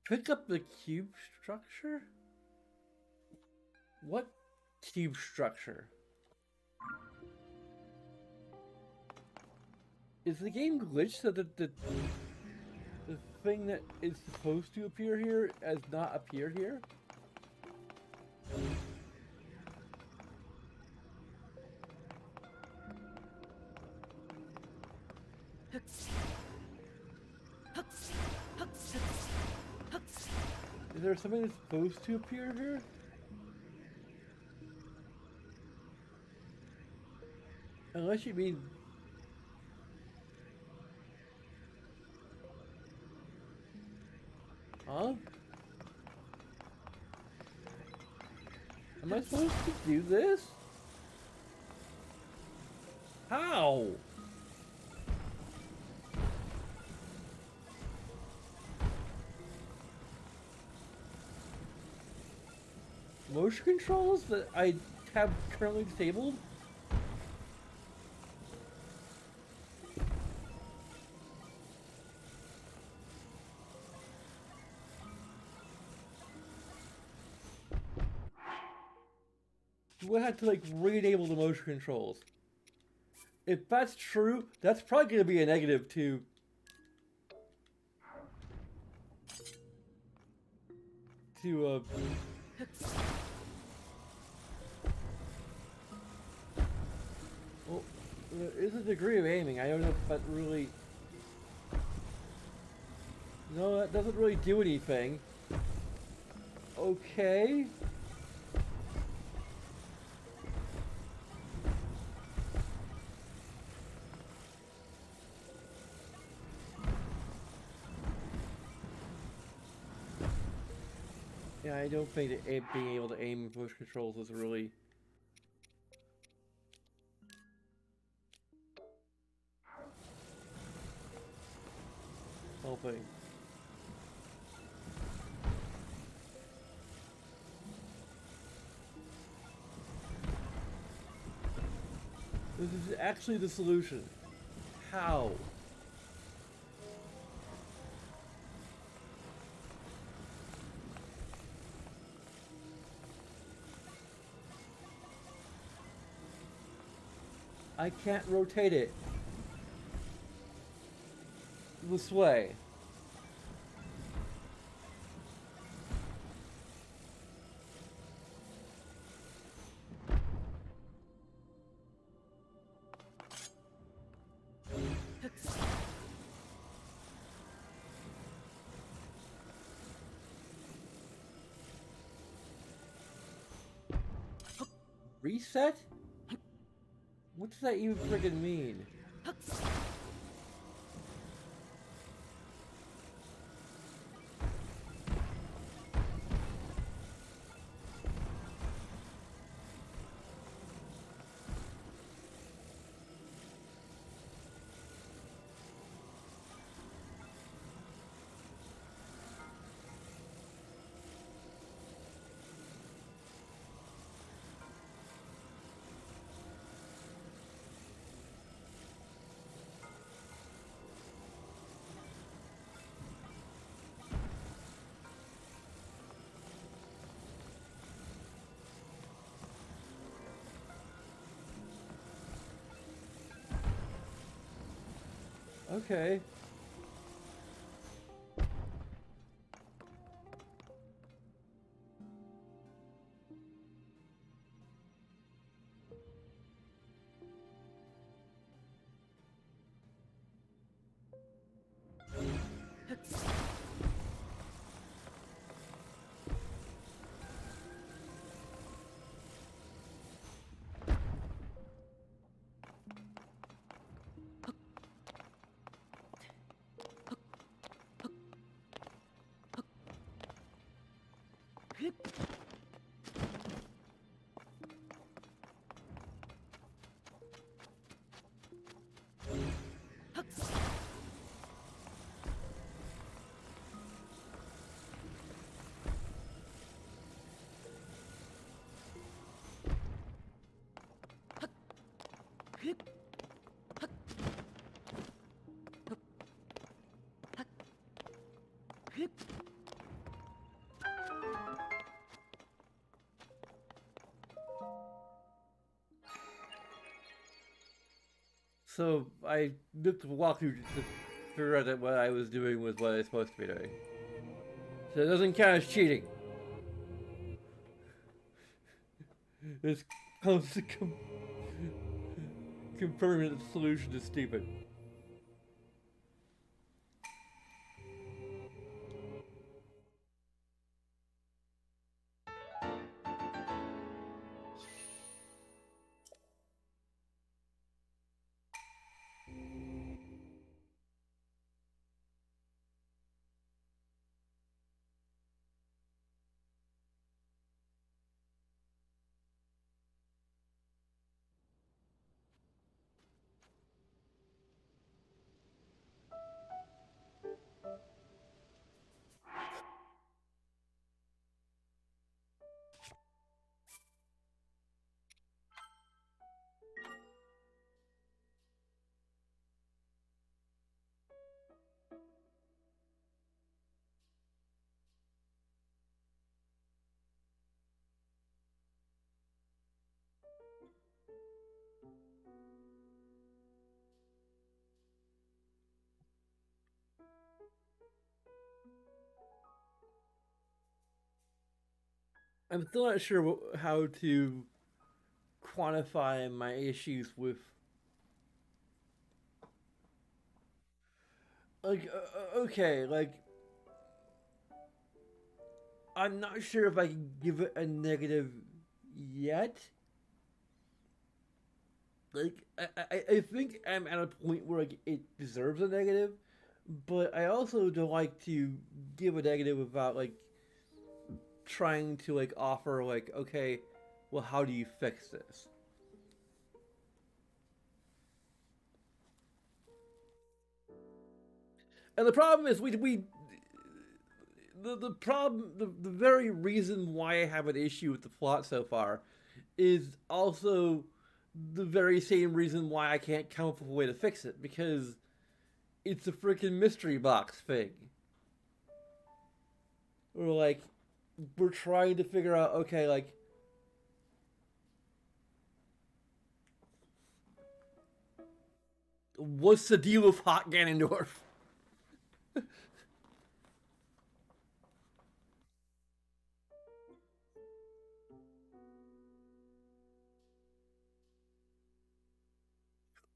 Pick up the cube structure? What cube structure? Is the game glitched so that the thing that is supposed to appear here has not appeared here? Is there something that's supposed to appear here? Unless you mean... Huh? Am I supposed to do this? How? Motion controls that I have currently disabled? Do I have to like re-enable the motion controls? If that's true, that's probably going to be a negative to... Well, there is a degree of aiming. I don't know if that really... No, that doesn't really do anything. Okay. Yeah, I don't think that being able to aim with push controls is really... helping. This is actually the solution. How? I can't rotate it this way. Reset? What does that even friggin' mean? Okay. So I looked at the walkthrough to figure out that what I was doing was what I was supposed to be doing. So it doesn't count as cheating. It's close to confirming that the solution is stupid. I'm still not sure how to quantify my issues with like okay, like I'm not sure if I can give it a negative yet. Like I think I'm at a point where like it deserves a negative, but I also don't like to give a negative without like trying to like offer like okay, well how do you fix this? And the problem is we the problem the very reason why I have an issue with the plot so far is also the very same reason why I can't come up with a way to fix it because it's a freaking mystery box thing. Or like we're trying to figure out okay like what's the deal with Hot Ganondorf?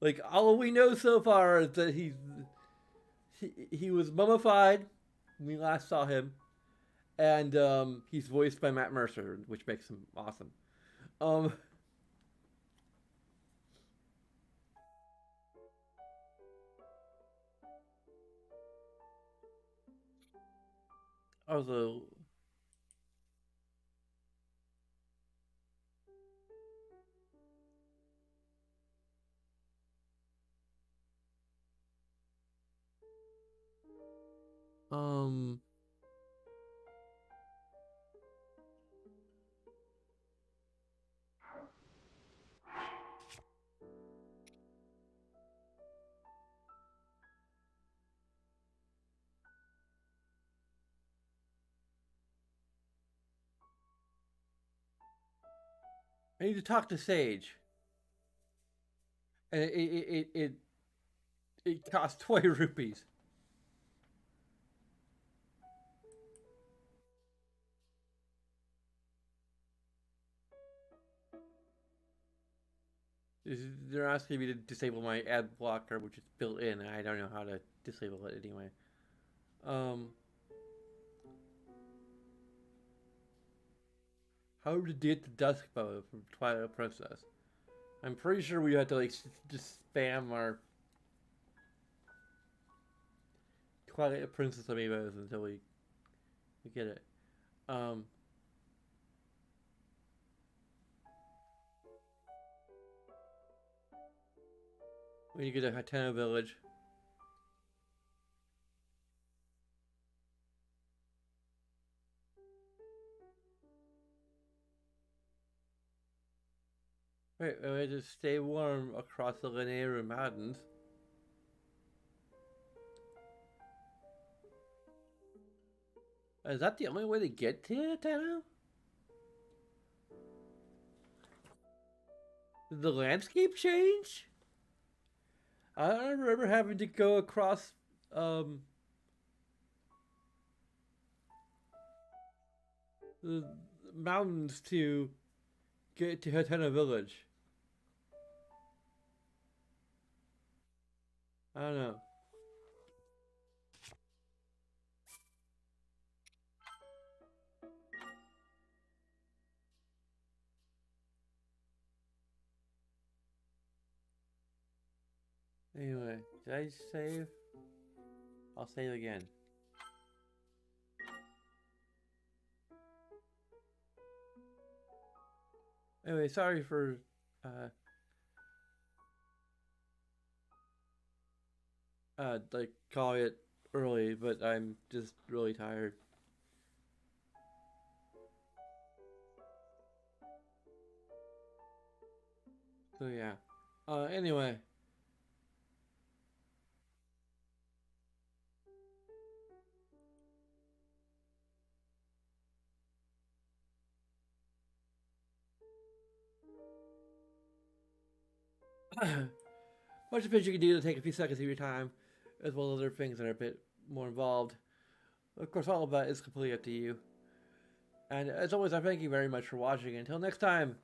Like all we know so far is that he was mummified when we last saw him, and he's voiced by Matt Mercer, which makes him awesome. Um, also, um, I need to talk to Sage, and it costs 20 rupees. They're asking me to disable my ad blocker, which is built in, and I don't know how to disable it anyway. Um, how to get the dusk bow from Twilight Princess? I'm pretty sure we have to like just spam our Twilight Princess amiibos until we get it. Um, we need to get a Hatena village. Wait, we have to stay warm across the Linear Mountains. Is that the only way to get to Hatena? Did the landscape change? I don't remember having to go across the mountains to get to Hatena Village. I don't know. Anyway, did I save? I'll save again. Anyway, sorry for like calling it early, but I'm just really tired. So yeah. Anyway. Much of things you can do to take a few seconds of your time, as well as other things that are a bit more involved. Of course, all of that is completely up to you. And as always, I thank you very much for watching. Until next time,